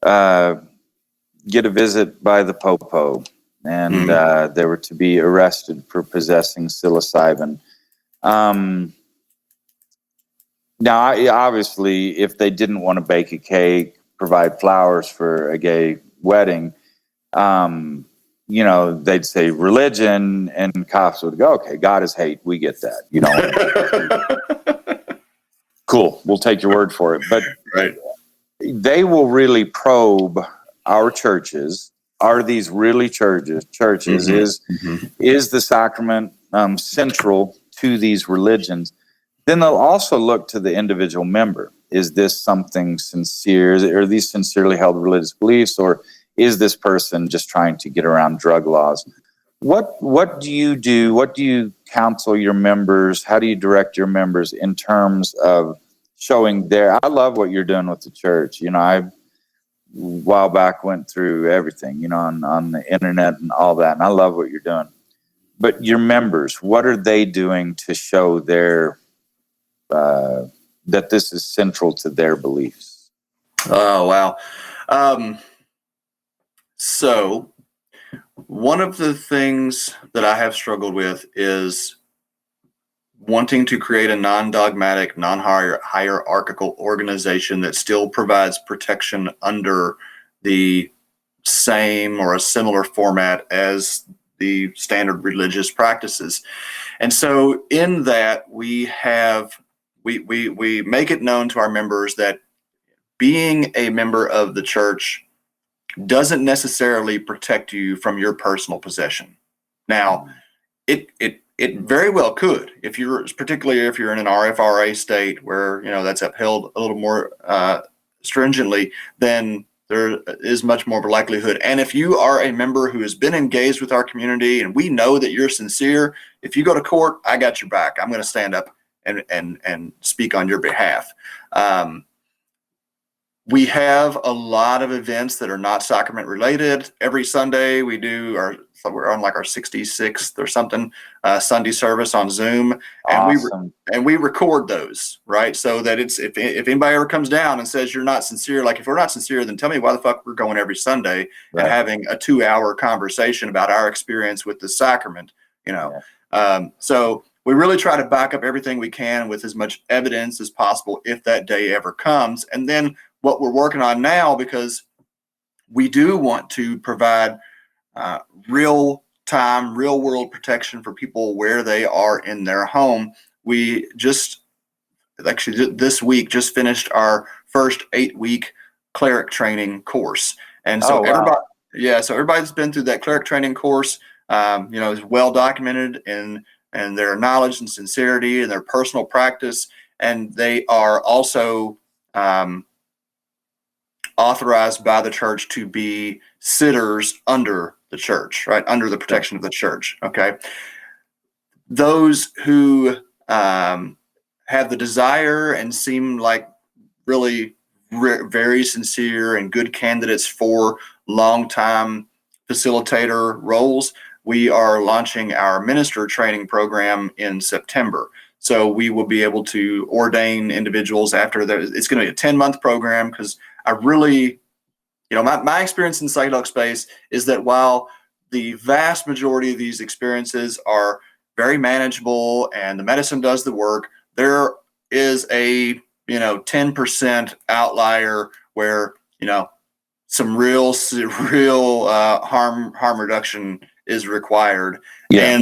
get a visit by the popo, and they were to be arrested for possessing psilocybin, now, obviously, if they didn't want to bake a cake, provide flowers for a gay wedding, they'd say religion, and cops would go, okay, God is hate. We get that. Cool. We'll take your word for it. But right. They will really probe our churches. Are these really churches? Is the sacrament central to these religions? Then they'll also look to the individual member. Is this something sincere? Are these sincerely held religious beliefs, or is this person just trying to get around drug laws? What do you do? What do you counsel your members? How do you direct your members in terms of showing I love what you're doing with the church. I, a while back, went through everything, on the internet and all that, and I love what you're doing. But your members, what are they doing to show that this is central to their beliefs? Oh, wow. So one of the things that I have struggled with is wanting to create a non-dogmatic, non-hierarchical organization that still provides protection under the same or a similar format as the standard religious practices. And so in that, we make it known to our members that being a member of the church doesn't necessarily protect you from your personal possession. Now, it very well could, particularly if you're in an RFRA state where that's upheld a little more stringently, then there is much more of a likelihood. And if you are a member who has been engaged with our community and we know that you're sincere, if you go to court, I got your back. I'm going to stand up and speak on your behalf. We have a lot of events that are not sacrament related. Every Sunday we're on like our 66th or something Sunday service on Zoom, and awesome. we record those, right? So that if anybody ever comes down and says you're not sincere, like if we're not sincere, then tell me why the fuck we're going every Sunday and having a 2-hour conversation about our experience with the sacrament, So we really try to back up everything we can with as much evidence as possible if that day ever comes. And then what we're working on now, because we do want to provide real-time, real-world protection for people where they are in their home. We this week just finished our first 8-week cleric training course. And so everybody that's been through that cleric training course, is well documented in their knowledge and sincerity and their personal practice. And they are also authorized by the church to be sitters under the church, right? Under the protection of the church. Okay. Those who have the desire and seem like really very sincere and good candidates for long-time facilitator roles, we are launching our minister training program in September. So we will be able to ordain individuals after that. It's going to be a 10-month program, because I really, my experience in the psychedelic space is that while the vast majority of these experiences are very manageable and the medicine does the work, there is a 10% outlier where some real harm reduction is required. Yeah.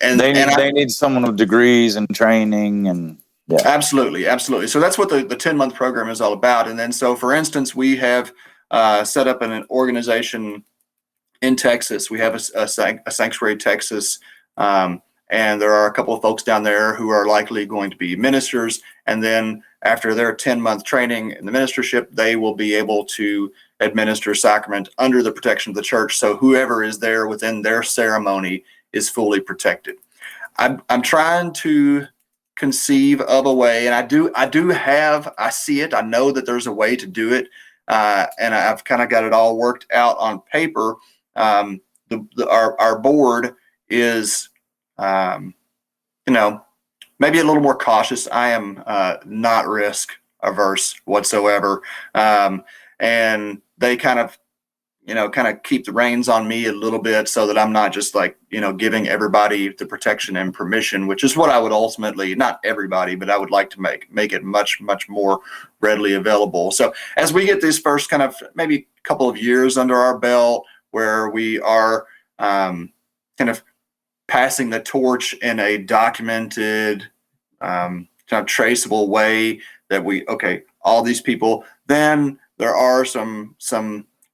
And They need someone with degrees and training and yeah. Absolutely. So that's what the 10-month program is all about. And then, so for instance, we have set up an organization in Texas. We have a sanctuary, Texas, and there are a couple of folks down there who are likely going to be ministers. And then after their 10-month training in the ministership, they will be able to administer sacrament under the protection of the church. So whoever is there within their ceremony is fully protected. I'm trying to conceive of a way, and I see it. I know that there's a way to do it, and I've kind of got it all worked out on paper. Our board is, maybe a little more cautious. I am not risk averse whatsoever, and they kind of keep the reins on me a little bit so that I'm not just giving everybody the protection and permission, which is what I would ultimately, not everybody, but I would like to make it much, much more readily available. So as we get these first kind of maybe couple of years under our belt where we are kind of passing the torch in a documented, kind of traceable way that all these people, then there are some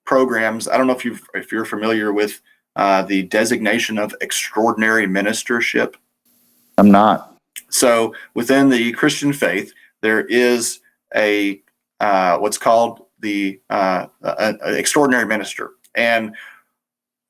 programs. I don't know if you're familiar with the designation of extraordinary ministership. I'm not. So within the Christian faith, there is a what's called the extraordinary minister, and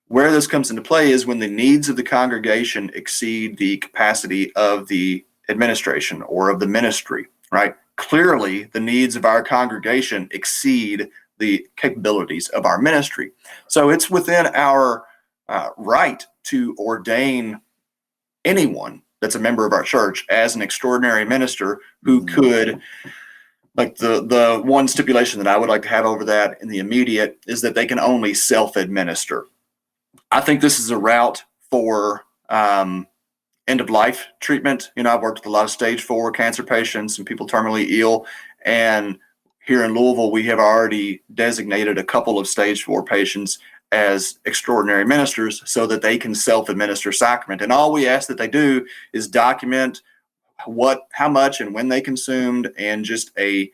where this comes into play is when the needs of the congregation exceed the capacity of the administration or of the ministry. Right? Clearly, the needs of our congregation exceed the capabilities of our ministry. So it's within our right to ordain anyone that's a member of our church as an extraordinary minister who could, the one stipulation that I would like to have over that in the immediate is that they can only self-administer. I think this is a route for end-of-life treatment. I've worked with a lot of stage 4 cancer patients and people terminally ill, and here in Louisville, we have already designated a couple of stage 4 patients as extraordinary ministers so that they can self-administer sacrament. And all we ask that they do is document how much and when they consumed, and just a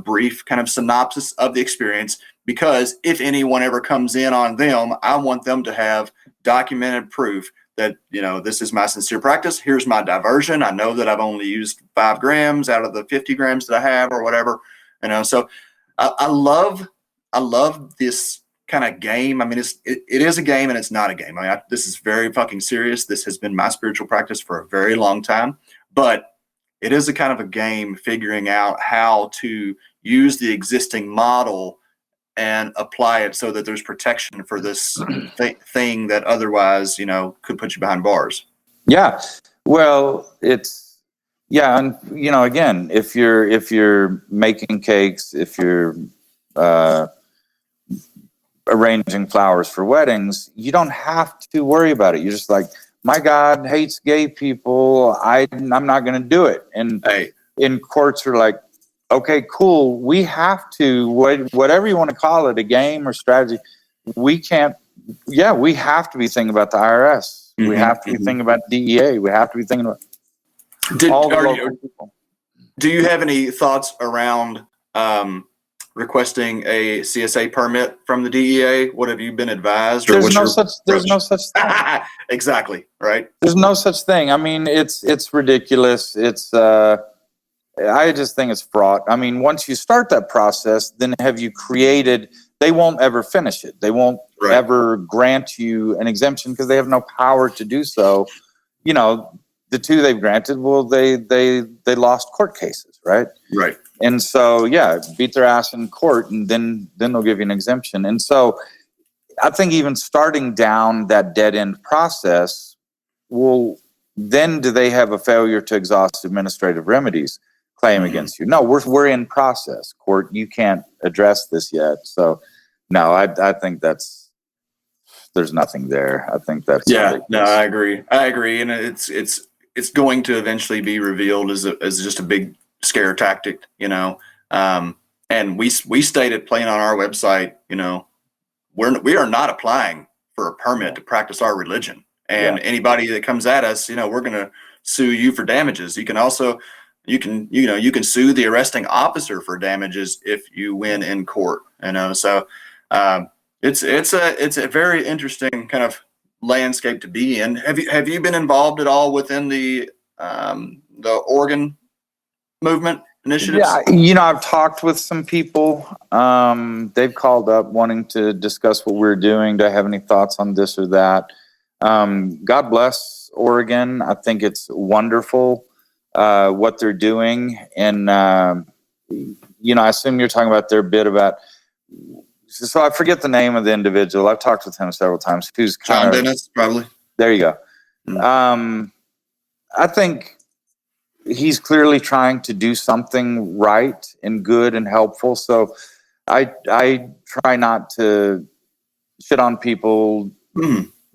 brief kind of synopsis of the experience. Because if anyone ever comes in on them, I want them to have documented proof that, this is my sincere practice. Here's my diversion. I know that I've only used 5 grams out of the 50 grams that I have or whatever. So I love this kind of game. I mean, it is a game and it's not a game. I mean, this is very fucking serious. This has been my spiritual practice for a very long time, but it is a kind of a game figuring out how to use the existing model and apply it so that there's protection for this thing that otherwise, could put you behind bars. Yeah. Well, and again, if you're making cakes, if you're arranging flowers for weddings, you don't have to worry about it. You're just like, my God hates gay people. I'm not going to do it. And in courts are like, okay, cool. We have to, whatever you want to call it, a game or strategy. We can't. Yeah, we have to be thinking about the IRS. Mm-hmm, we have to be thinking about DEA. We have to be thinking about. Do you have any thoughts around requesting a CSA permit from the DEA? What have you been advised? There's no such thing. Exactly, right? There's no such thing. I mean, it's ridiculous. I just think it's fraught. I mean, once you start that process, then have you created? They won't ever finish it. They won't ever grant you an exemption because they have no power to do so. The 2 they've granted, well, they lost court cases, right? Right. And so, beat their ass in court, and then they'll give you an exemption. And so, I think even starting down that dead end process, then do they have a failure to exhaust administrative remedies claim against you? No, we're in process. Court, you can't address this yet. So, no, I think there's nothing there. I think that's ridiculous. No, I agree, and it's going to eventually be revealed as just a big scare tactic, and we stated plain on our website, we are not applying for a permit to practice our religion. And anybody that comes at us, we're going to sue you for damages. You can also, you can sue the arresting officer for damages if you win in court. So it's a very interesting kind of landscape to be in. Have you been involved at all within the Oregon movement initiatives? Yeah, I've talked with some people. They've called up wanting to discuss what we're doing. Do I have any thoughts on this or that? God bless Oregon. I think it's wonderful what they're doing. And, I assume you're talking about their bit about, so I forget the name of the individual. I've talked with him several times. Who's John Dennis, probably. There you go. Mm-hmm. I think he's clearly trying to do something right and good and helpful. So I try not to shit on people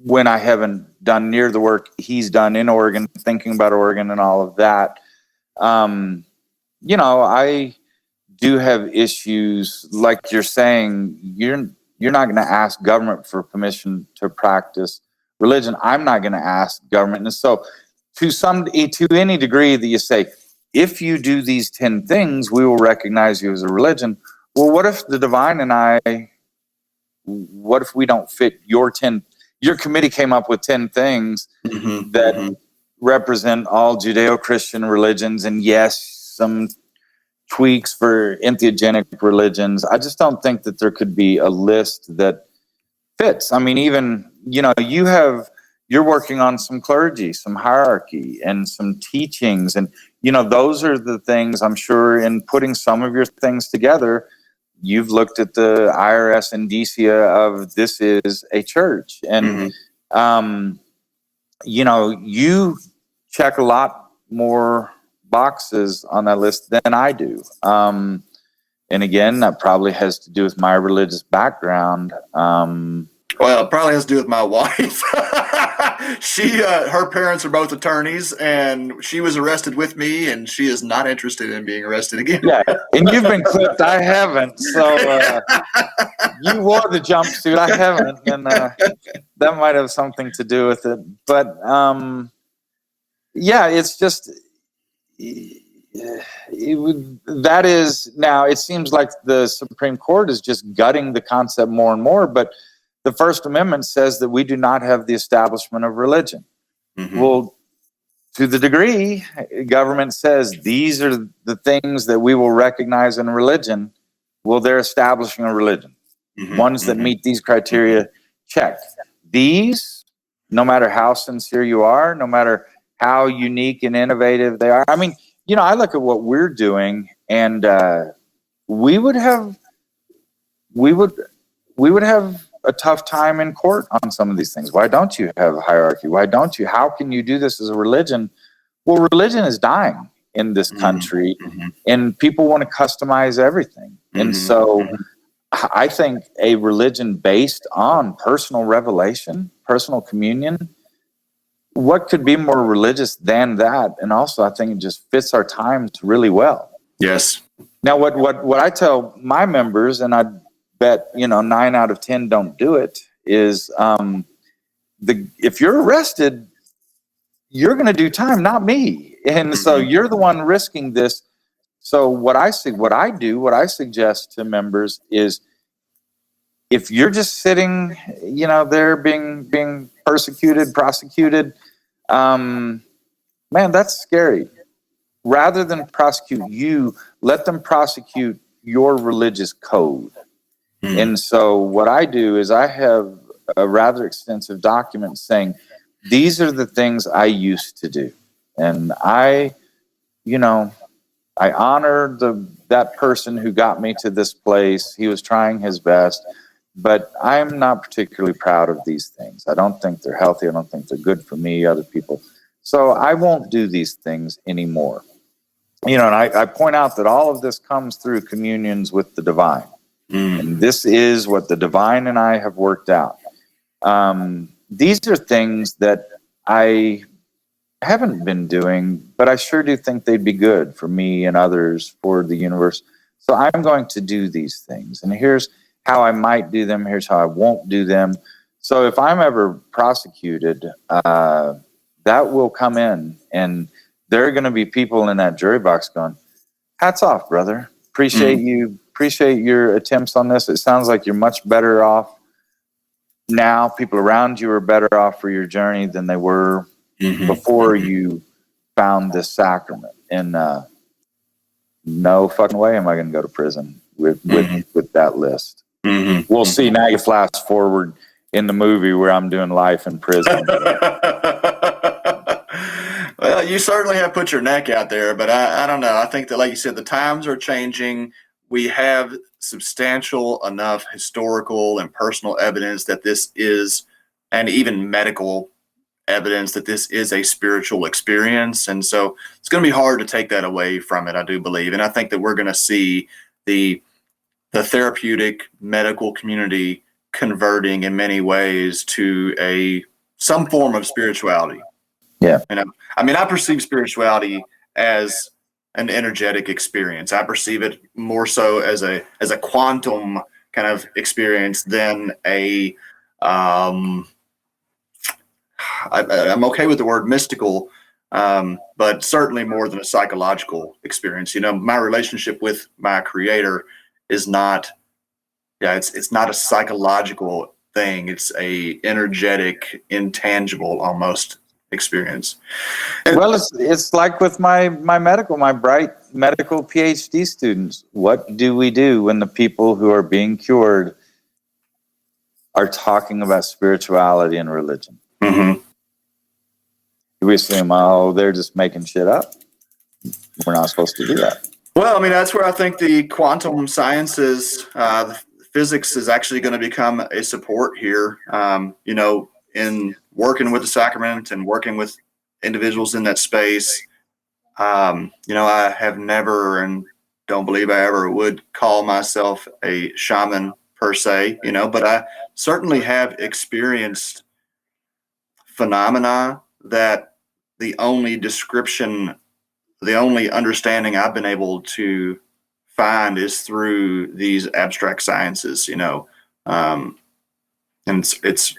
when I haven't done near the work he's done in Oregon, thinking about Oregon and all of that. I do have issues like you're saying. You're not going to ask government for permission to practice religion. I'm not going to ask government. And so to any degree that you say, if you do these 10 things, we will recognize you as a religion. Well, what if the divine and what if we don't fit your 10? Your committee came up with 10 things that represent all Judeo-Christian religions, and yes, some tweaks for entheogenic religions. I just don't think that there could be a list that fits. I mean, even, you're working on some clergy, some hierarchy, and some teachings. And, those are the things, I'm sure, in putting some of your things together, you've looked at the IRS indicia of this is a church. And, you check a lot more boxes on that list than I do. And again, that probably has to do with my religious background. Well, it probably has to do with my wife. Her parents are both attorneys, and she was arrested with me, and she is not interested in being arrested again. Yeah, and you've been clipped. I haven't. So you wore the jumpsuit. I haven't, and that might have something to do with it. But it's just that is now. It seems like the Supreme Court is just gutting the concept more and more, but the First Amendment says that we do not have the establishment of religion. Well, to the degree government says these are the things that we will recognize in religion, well, they're establishing a religion. Ones that meet these criteria, check. These, no matter how sincere you are, no matter how unique and innovative they are. I mean, I look at what we're doing, and we would have a tough time in court on some of these things. Why don't you have a hierarchy? Why don't you? How can you do this as a religion? Well, religion is dying in this country, and people want to customize everything. And so I think a religion based on personal revelation, personal communion, what could be more religious than that? And also, I think it just fits our times really well. Yes. Now, what I tell my members, and I bet 9 out of 10 don't do it, is if you're arrested, you're going to do time, not me. And so you're the one risking this. So what I suggest to members is, if you're just sitting, there being persecuted, prosecuted, man, that's scary. Rather than prosecute you, let them prosecute your religious code. And so what I do is I have a rather extensive document saying, these are the things I used to do. And I honor that person who got me to this place. He was trying his best, but I'm not particularly proud of these things. I don't think they're healthy. I don't think they're good for me, other people. So I won't do these things anymore. And I point out that all of this comes through communions with the divine. And this is what the divine and I have worked out. These are things that I haven't been doing, but I sure do think they'd be good for me and others, for the universe. So I'm going to do these things. And here's how I might do them. Here's how I won't do them. So if I'm ever prosecuted, that will come in, and there are going to be people in that jury box going, hats off, brother. Appreciate your attempts on this. It sounds like you're much better off now. People around you are better off for your journey than they were before you found this sacrament. And no fucking way am I going to go to prison with that list. We'll see. Now you flash forward in the movie where I'm doing life in prison. Well, you certainly have put your neck out there, but I don't know. I think that, like you said, the times are changing. We have substantial enough historical and personal evidence that this is, and even medical evidence that this is a spiritual experience. And so it's going to be hard to take that away from it, I do believe. And I think that we're going to see the therapeutic medical community converting in many ways to some form of spirituality. Yeah. I mean, I perceive spirituality as an energetic experience. I perceive it more so as a quantum kind of experience than I'm okay with the word mystical, but certainly more than a psychological experience. My relationship with my creator is not, it's not a psychological thing. It's a energetic, intangible almost experience. Well, it's like with my bright medical PhD students. What do we do when the people who are being cured are talking about spirituality and religion? Do we assume, oh, they're just making shit up? We're not supposed to do that. Well, I mean, that's where I think the quantum sciences, physics is actually going to become a support here. In working with the sacrament and working with individuals in that space, I have never, and don't believe I ever would call myself a shaman per se, but I certainly have experienced phenomena that the only understanding I've been able to find is through these abstract sciences, and it's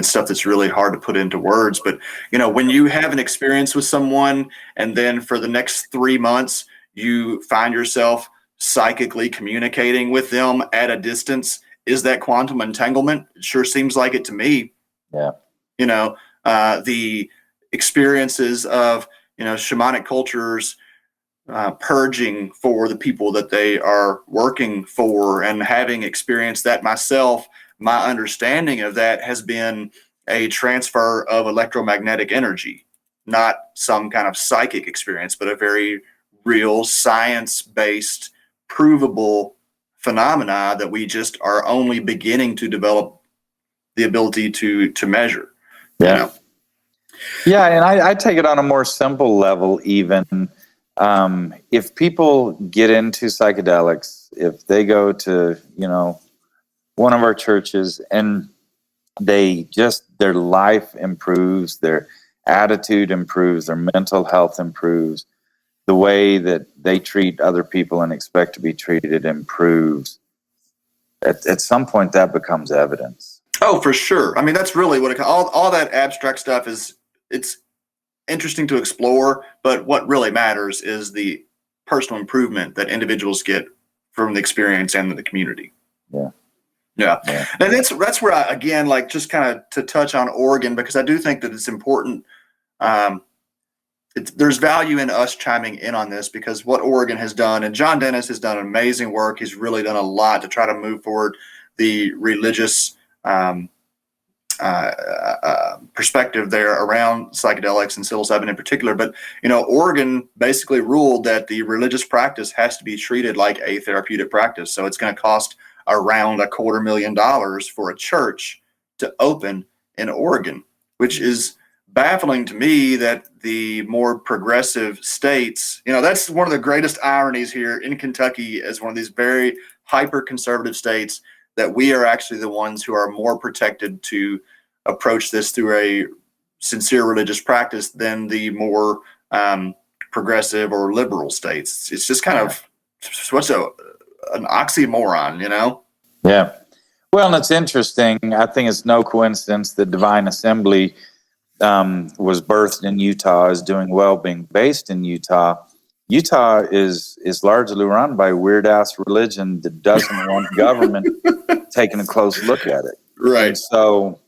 stuff that's really hard to put into words. But, when you have an experience with someone and then for the next 3 months, you find yourself psychically communicating with them at a distance, is that quantum entanglement? It sure seems like it to me. Yeah. The experiences of, shamanic cultures purging for the people that they are working for, and having experienced that myself, my understanding of that has been a transfer of electromagnetic energy, not some kind of psychic experience, but a very real science-based, provable phenomena that we just are only beginning to develop the ability to measure. Yeah. Yeah, and I take it on a more simple level even. If people get into psychedelics, if they go to, one of our churches and their life improves, their attitude improves, their mental health improves, the way that they treat other people and expect to be treated improves, at some point that becomes evidence. Oh, for sure. I mean, that's really what all that abstract stuff is. It's interesting to explore, but what really matters is the personal improvement that individuals get from the experience and the community. Yeah. And that's where I, again, like, just kind of to touch on Oregon, because I do think that it's important. There's value in us chiming in on this, because what Oregon has done, and John Dennis has done amazing work. He's really done a lot to try to move forward the religious perspective there around psychedelics and psilocybin in particular. But, Oregon basically ruled that the religious practice has to be treated like a therapeutic practice. So it's going to cost around $250,000 for a church to open in Oregon, which is baffling to me that the more progressive states, that's one of the greatest ironies here in Kentucky, as one of these very hyper conservative states, that we are actually the ones who are more protected to approach this through a sincere religious practice than the more progressive or liberal states. It's just kind of an oxymoron, Yeah. Well, and it's interesting. I think it's no coincidence that Divine Assembly was birthed in Utah, is doing well being based in Utah. Utah is largely run by weird ass religion that doesn't want government taking a close look at it. Right. And so,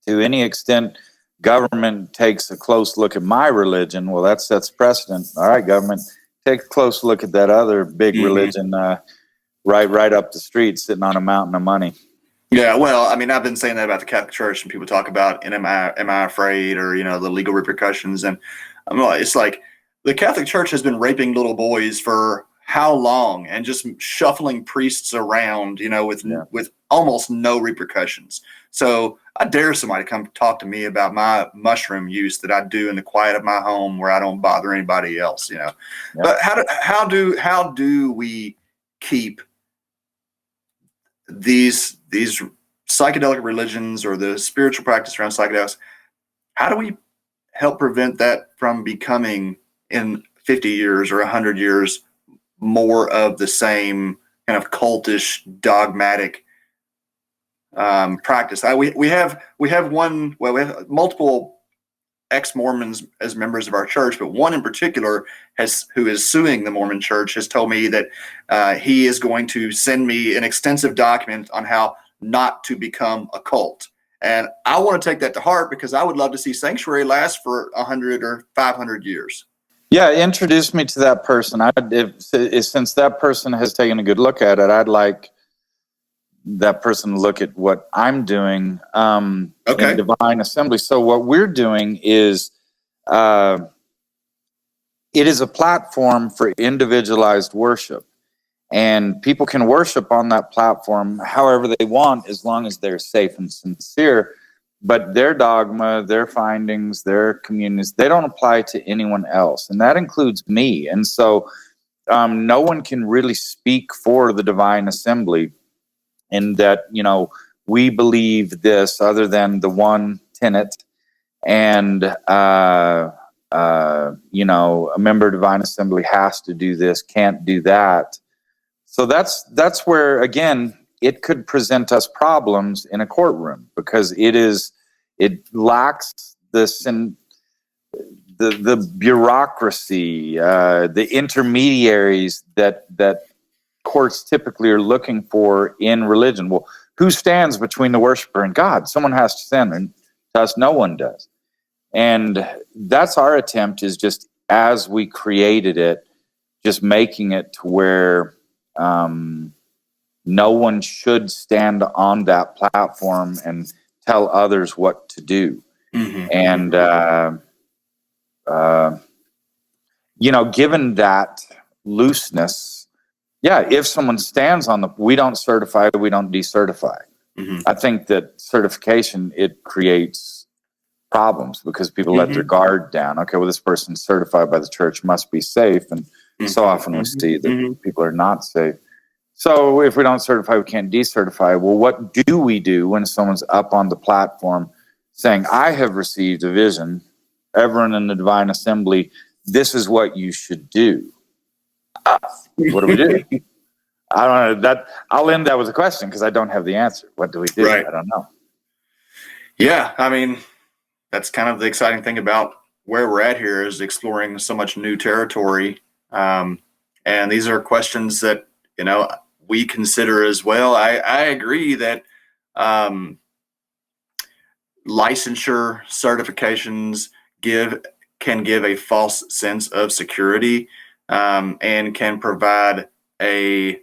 to any extent, government takes a close look at my religion. Well, that sets precedent. All right, government, take a close look at that other big religion, right up the street, sitting on a mountain of money. Yeah, well, I mean, I've been saying that about the Catholic Church, and people talk about, and am I afraid, or the legal repercussions, and it's like the Catholic Church has been raping little boys for how long, and just shuffling priests around, with almost no repercussions. So I dare somebody to come talk to me about my mushroom use that I do in the quiet of my home, where I don't bother anybody else. Yeah. But how do we keep these psychedelic religions, or the spiritual practice around psychedelics, how do we help prevent that from becoming, in 50 years or 100 years, more of the same kind of cultish, dogmatic practice? We have multiple ex-Mormons as members of our church, but one in particular who is suing the Mormon Church has told me that he is going to send me an extensive document on how not to become a cult. And I want to take that to heart, because I would love to see sanctuary last for 100 or 500 years. Yeah, introduce me to that person. Since that person has taken a good look at it, I'd like that person to look at what I'm doing in Divine Assembly. So what we're doing is, it is a platform for individualized worship. And people can worship on that platform however they want, as long as they're safe and sincere. But their dogma, their findings, their communities, they don't apply to anyone else. And that includes me. And so no one can really speak for the Divine Assembly in that, we believe this, other than the one tenet. And, a member of Divine Assembly has to do this, can't do that. So that's where, again, it could present us problems in a courtroom, because it lacks the bureaucracy, the intermediaries that courts typically are looking for in religion. Well, who stands between the worshiper and God? Someone has to stand, and to us, no one does. And that's our attempt, is just as we created it, just making it to where no one should stand on that platform and tell others what to do. And, given that looseness, if someone stands on we don't certify, we don't decertify. I think that certification, it creates problems, because people let their guard down. Okay, well, this person's certified by the church, must be safe. And so often we see that people are not safe. So if we don't certify, we can't decertify. Well, what do we do when someone's up on the platform saying, I have received a vision, everyone in the Divine Assembly, this is what you should do? What do we do? I don't know. I'll end that with a question, because I don't have the answer. What do we do? Right. I don't know. Yeah, I mean, that's kind of the exciting thing about where we're at here, is exploring so much new territory. And these are questions that, we consider as well. I agree that licensure certifications can give a false sense of security, and can provide a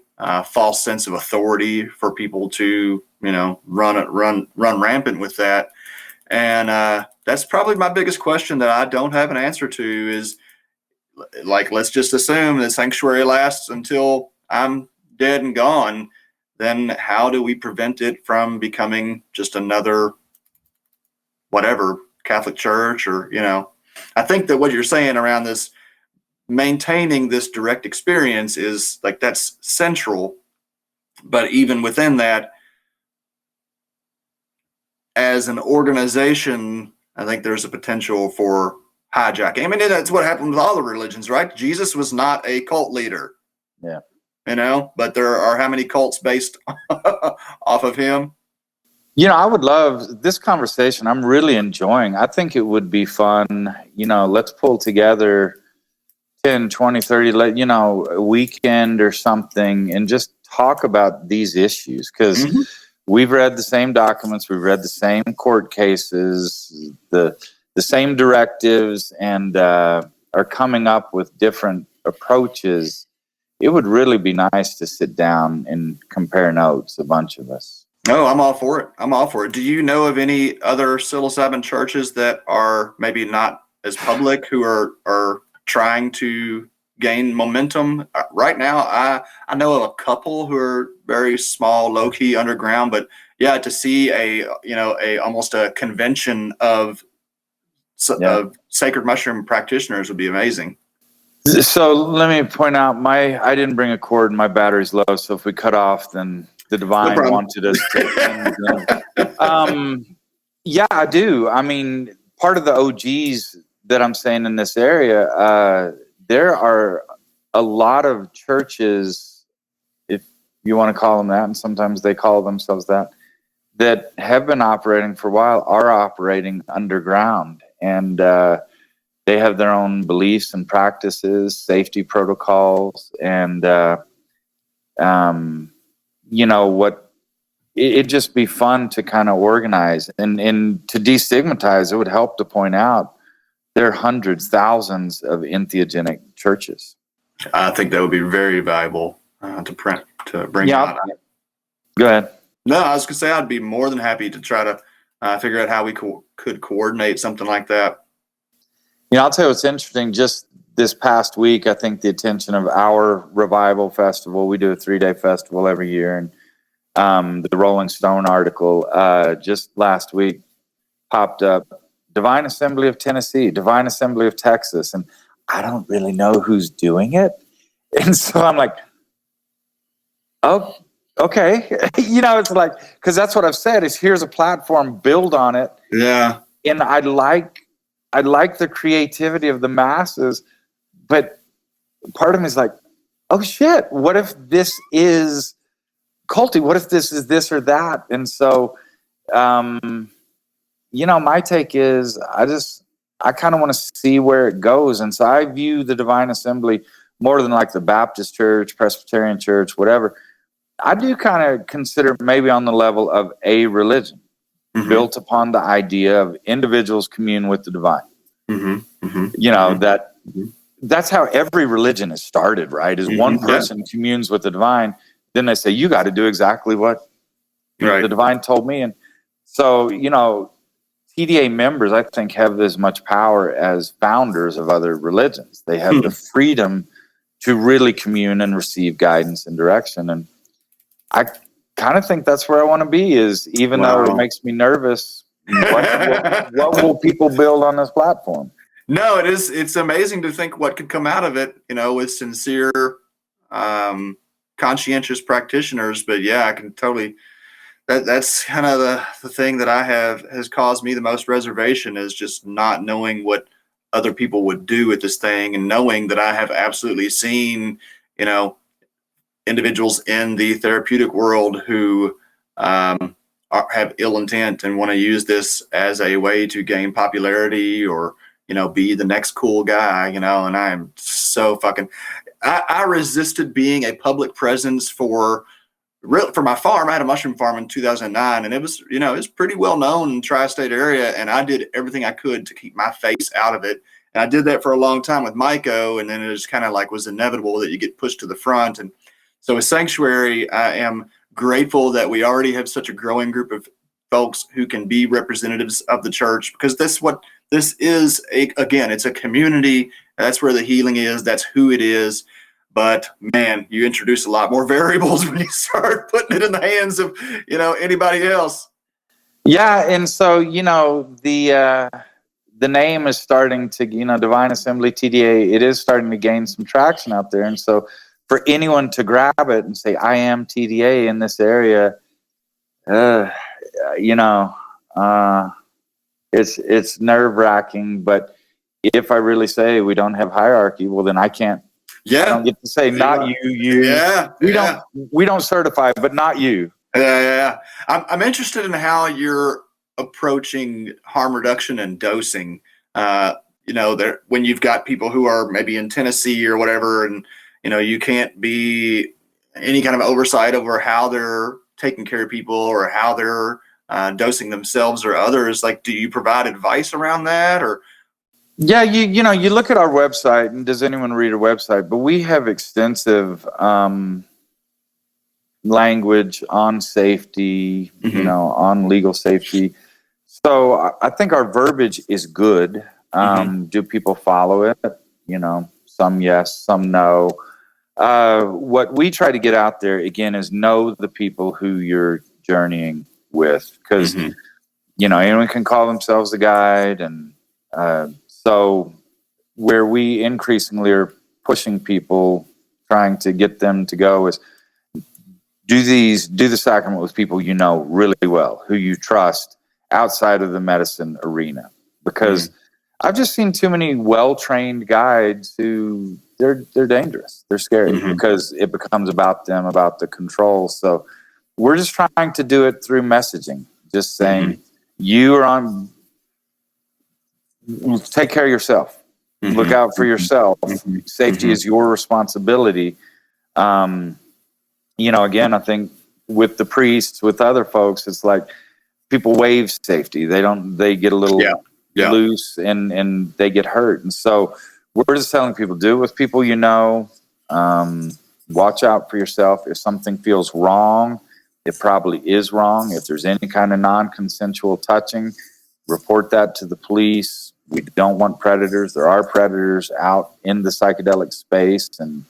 false sense of authority for people to, run rampant with that. And that's probably my biggest question that I don't have an answer to, is, like, let's just assume that sanctuary lasts until I'm dead and gone. Then how do we prevent it from becoming just another whatever Catholic Church, or, I think that what you're saying around this, maintaining this direct experience, is like, that's central. But even within that, as an organization, I think there's a potential for hijacking. I mean, that's what happened with all the religions, right? Jesus was not a cult leader. Yeah. but there are how many cults based off of him? I would love this conversation. I'm really enjoying. I think it would be fun. Let's pull together 10, 20, 30, a weekend or something and just talk about these issues, because we've read the same documents, we've read the same court cases, the same directives, and are coming up with different approaches. It would really be nice to sit down and compare notes, a bunch of us. Oh, I'm all for it. Do you know of any other psilocybin churches that are maybe not as public who are trying to gain momentum? Right now, I know of a couple who are very small, low key, underground. But yeah, to see a almost a convention of sacred mushroom practitioners would be amazing. So let me point out, I didn't bring a cord and my battery's low. So if we cut off, then the divine wanted us to. Yeah, I do. I mean, part of the OGs that I'm saying in this area, there are a lot of churches, if you want to call them that, and sometimes they call themselves that have been operating for a while, are operating underground, and they have their own beliefs and practices, safety protocols, and it'd just be fun to kind of organize and to destigmatize. It would help to point out there are hundreds, thousands of entheogenic churches. I think that would be very valuable to bring out. Go ahead. No, I was going to say I'd be more than happy to try to figure out how we could coordinate something like that. I'll tell you what's interesting. Just this past week, I think the attention of our Revival Festival, we do a 3-day festival every year, and the Rolling Stone article just last week popped up, Divine Assembly of Tennessee, Divine Assembly of Texas, and I don't really know who's doing it. And so I'm like, oh, okay. It's like, because that's what I've said is here's a platform, build on it. Yeah. And I like the creativity of the masses, but part of me is like, oh shit, what if this is culty? What if this is this or that? And so, my take is I kind of want to see where it goes. And so I view the Divine Assembly more than like the Baptist Church, Presbyterian Church, whatever. I do kind of consider maybe on the level of a religion built upon the idea of individuals commune with the divine. That's how every religion is started, right? Is one person communes with the divine, then they say, you got to do exactly what the divine told me. And so, TDA members, I think, have as much power as founders of other religions. They have the freedom to really commune and receive guidance and direction. And I kind of think that's where I want to be, is even though it makes me nervous, what will people build on this platform? No, it's amazing to think what could come out of it, with sincere, conscientious practitioners. But yeah, I can totally, that's kind of the thing that has caused me the most reservation, is just not knowing what other people would do with this thing, and knowing that I have absolutely seen, individuals in the therapeutic world who have ill intent and want to use this as a way to gain popularity or, be the next cool guy, and I am so I resisted being a public presence for my farm. I had a mushroom farm in 2009, and it was pretty well known in the tri-state area, and I did everything I could to keep my face out of it. And I did that for a long time with Myco, and then it just kind of like was inevitable that you get pushed to the front. And so with Sanctuary, I am grateful that we already have such a growing group of folks who can be representatives of the church, because this is again, it's a community. That's where the healing is. That's who it is. But man, you introduce a lot more variables when you start putting it in the hands of, anybody else. Yeah. And so, the name is starting to, Divine Assembly, TDA, it is starting to gain some traction out there. And so for anyone to grab it and say, I am TDA in this area, it's nerve-wracking. But if I really say we don't have hierarchy, well, then I can't Yeah. I don't get to say not you. Yeah. We don't certify, but not you. Yeah. I'm interested in how you're approaching harm reduction and dosing. When you've got people who are maybe in Tennessee or whatever, and you can't be any kind of oversight over how they're taking care of people or how they're dosing themselves or others. Like, do you provide advice around that, or? Yeah, you look at our website, and does anyone read our website? But we have extensive language on safety, on legal safety. So I think our verbiage is good. Do people follow it? Some yes, some no. What we try to get out there again is know the people who you're journeying with, because anyone can call themselves a guide, and so where we increasingly are pushing people, trying to get them to go, is do the sacrament with people really well, who you trust outside of the medicine arena, because I've just seen too many well-trained guides who they're dangerous. They're scary because it becomes about them, about the control. So we're just trying to do it through messaging, just saying you are on. Take care of yourself. Look out for yourself. Safety is your responsibility. Again, I think with the priests, with other folks, it's like people waive safety. They get a little loose and they get hurt. And so we're just telling people, do it with people watch out for yourself. If something feels wrong, it probably is wrong. If there's any kind of non-consensual touching, report that to the police. We don't want predators. There are predators out in the psychedelic space, and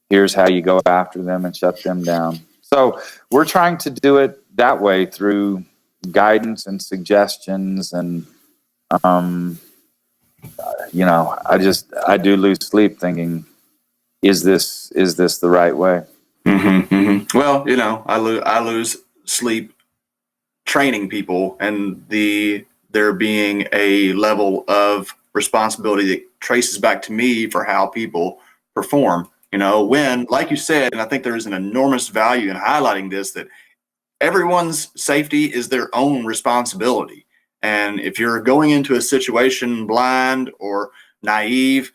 here's how you go after them and shut them down. So we're trying to do it that way through guidance and suggestions. And, I do lose sleep thinking, is this the right way? Well, I lose sleep training people, and there being a level of responsibility that traces back to me for how people perform. When, like you said, and I think there is an enormous value in highlighting this, that everyone's safety is their own responsibility. And if you're going into a situation blind or naive,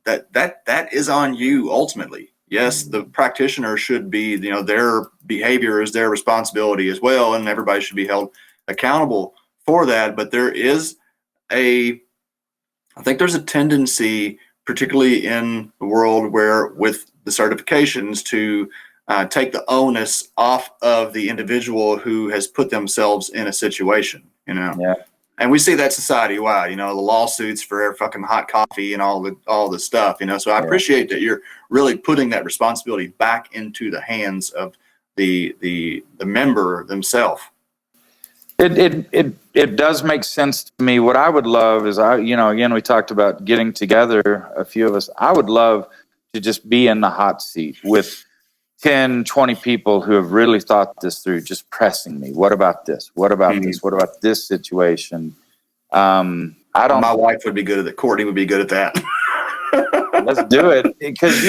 that is on you ultimately. Yes, the practitioner should be, their behavior is their responsibility as well, and everybody should be held accountable for that. But I think there's a tendency, particularly in the world where with the certifications, to take the onus off of the individual who has put themselves in a situation, Yeah. And we see that society-wide, the lawsuits for fucking hot coffee and all the stuff, So I appreciate that you're really putting that responsibility back into the hands of the member themselves. It does make sense to me. What I would love is, again, we talked about getting together, a few of us. I would love to just be in the hot seat with 10, 20 people who have really thought this through, just pressing me. What about this? What about this? What about this situation? My wife would be good at it. Courtney would be good at that. Let's do it, because,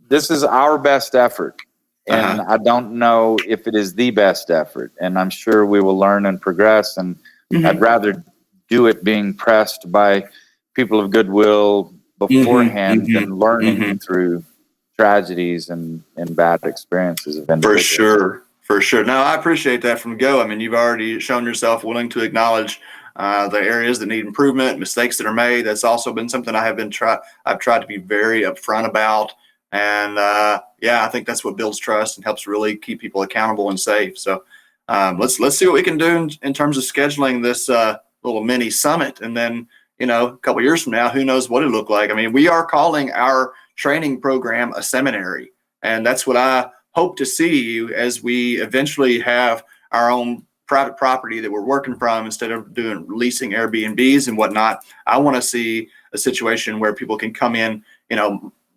this is our best effort. And I don't know if it is the best effort, and I'm sure we will learn and progress. And I'd rather do it being pressed by people of goodwill beforehand than learning through tragedies and bad experiences of individuals. For sure. No, I appreciate that from go. I mean, you've already shown yourself willing to acknowledge the areas that need improvement, mistakes that are made. That's also been something I've tried to be very upfront about. And I think that's what builds trust and helps really keep people accountable and safe. So let's see what we can do in terms of scheduling this little mini summit. And then, a couple of years from now, who knows what it look like. I mean, we are calling our training program a seminary. And that's what I hope to see as we eventually have our own private property that we're working from, instead of leasing Airbnbs and whatnot. I want to see a situation where people can come in,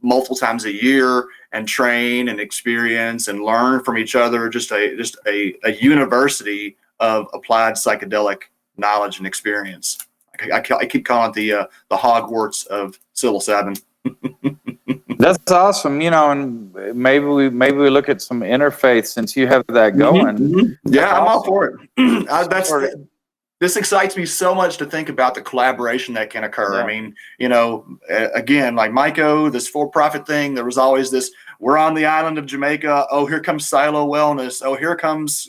multiple times a year and train and experience and learn from each other. Just a university of applied psychedelic knowledge and experience. I keep calling it the Hogwarts of psilocybin. That's awesome. And maybe we look at some interfaith since you have that going. Mm-hmm. Yeah, I'm all for it. This excites me so much to think about the collaboration that can occur. Yeah. I mean, again, like Myco, this for-profit thing, there was always this, we're on the island of Jamaica. Oh, here comes Silo Wellness. Oh, here comes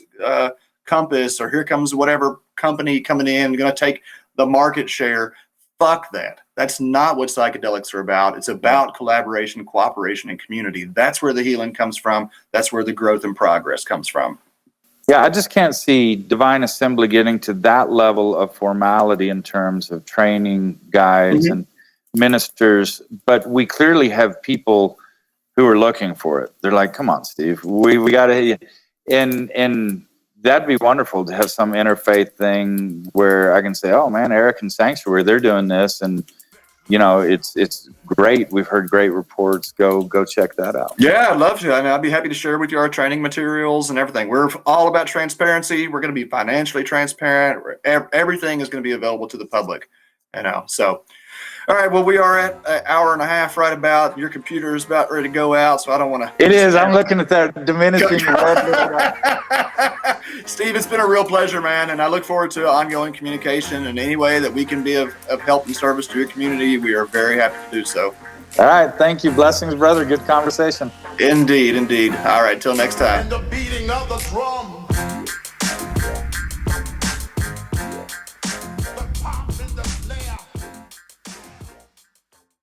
Compass, or here comes whatever company coming in, going to take the market share. Fuck that. That's not what psychedelics are about. It's about collaboration, cooperation, and community. That's where the healing comes from. That's where the growth and progress comes from. Yeah, I just can't see Divine Assembly getting to that level of formality in terms of training guides and ministers, but we clearly have people who are looking for it. They're like, come on, Steve, we got to, and that'd be wonderful to have some interfaith thing where I can say, oh man, Eric and Sanctuary, they're doing this, and it's great. We've heard great reports. Go check that out. Yeah, I'd love to. I mean, I'd be happy to share with you our training materials and everything. We're all about transparency. We're going to be financially transparent. Everything is going to be available to the public. So. All right, well, we are at an hour and a half right about. Your computer is about ready to go out, so I don't want to. It is. I'm looking at that diminishing. Steve, it's been a real pleasure, man, and I look forward to ongoing communication. In any way that we can be of help and service to your community, we are very happy to do so. All right, thank you. Blessings, brother. Good conversation. Indeed. All right, till next time. And the beating of the drum.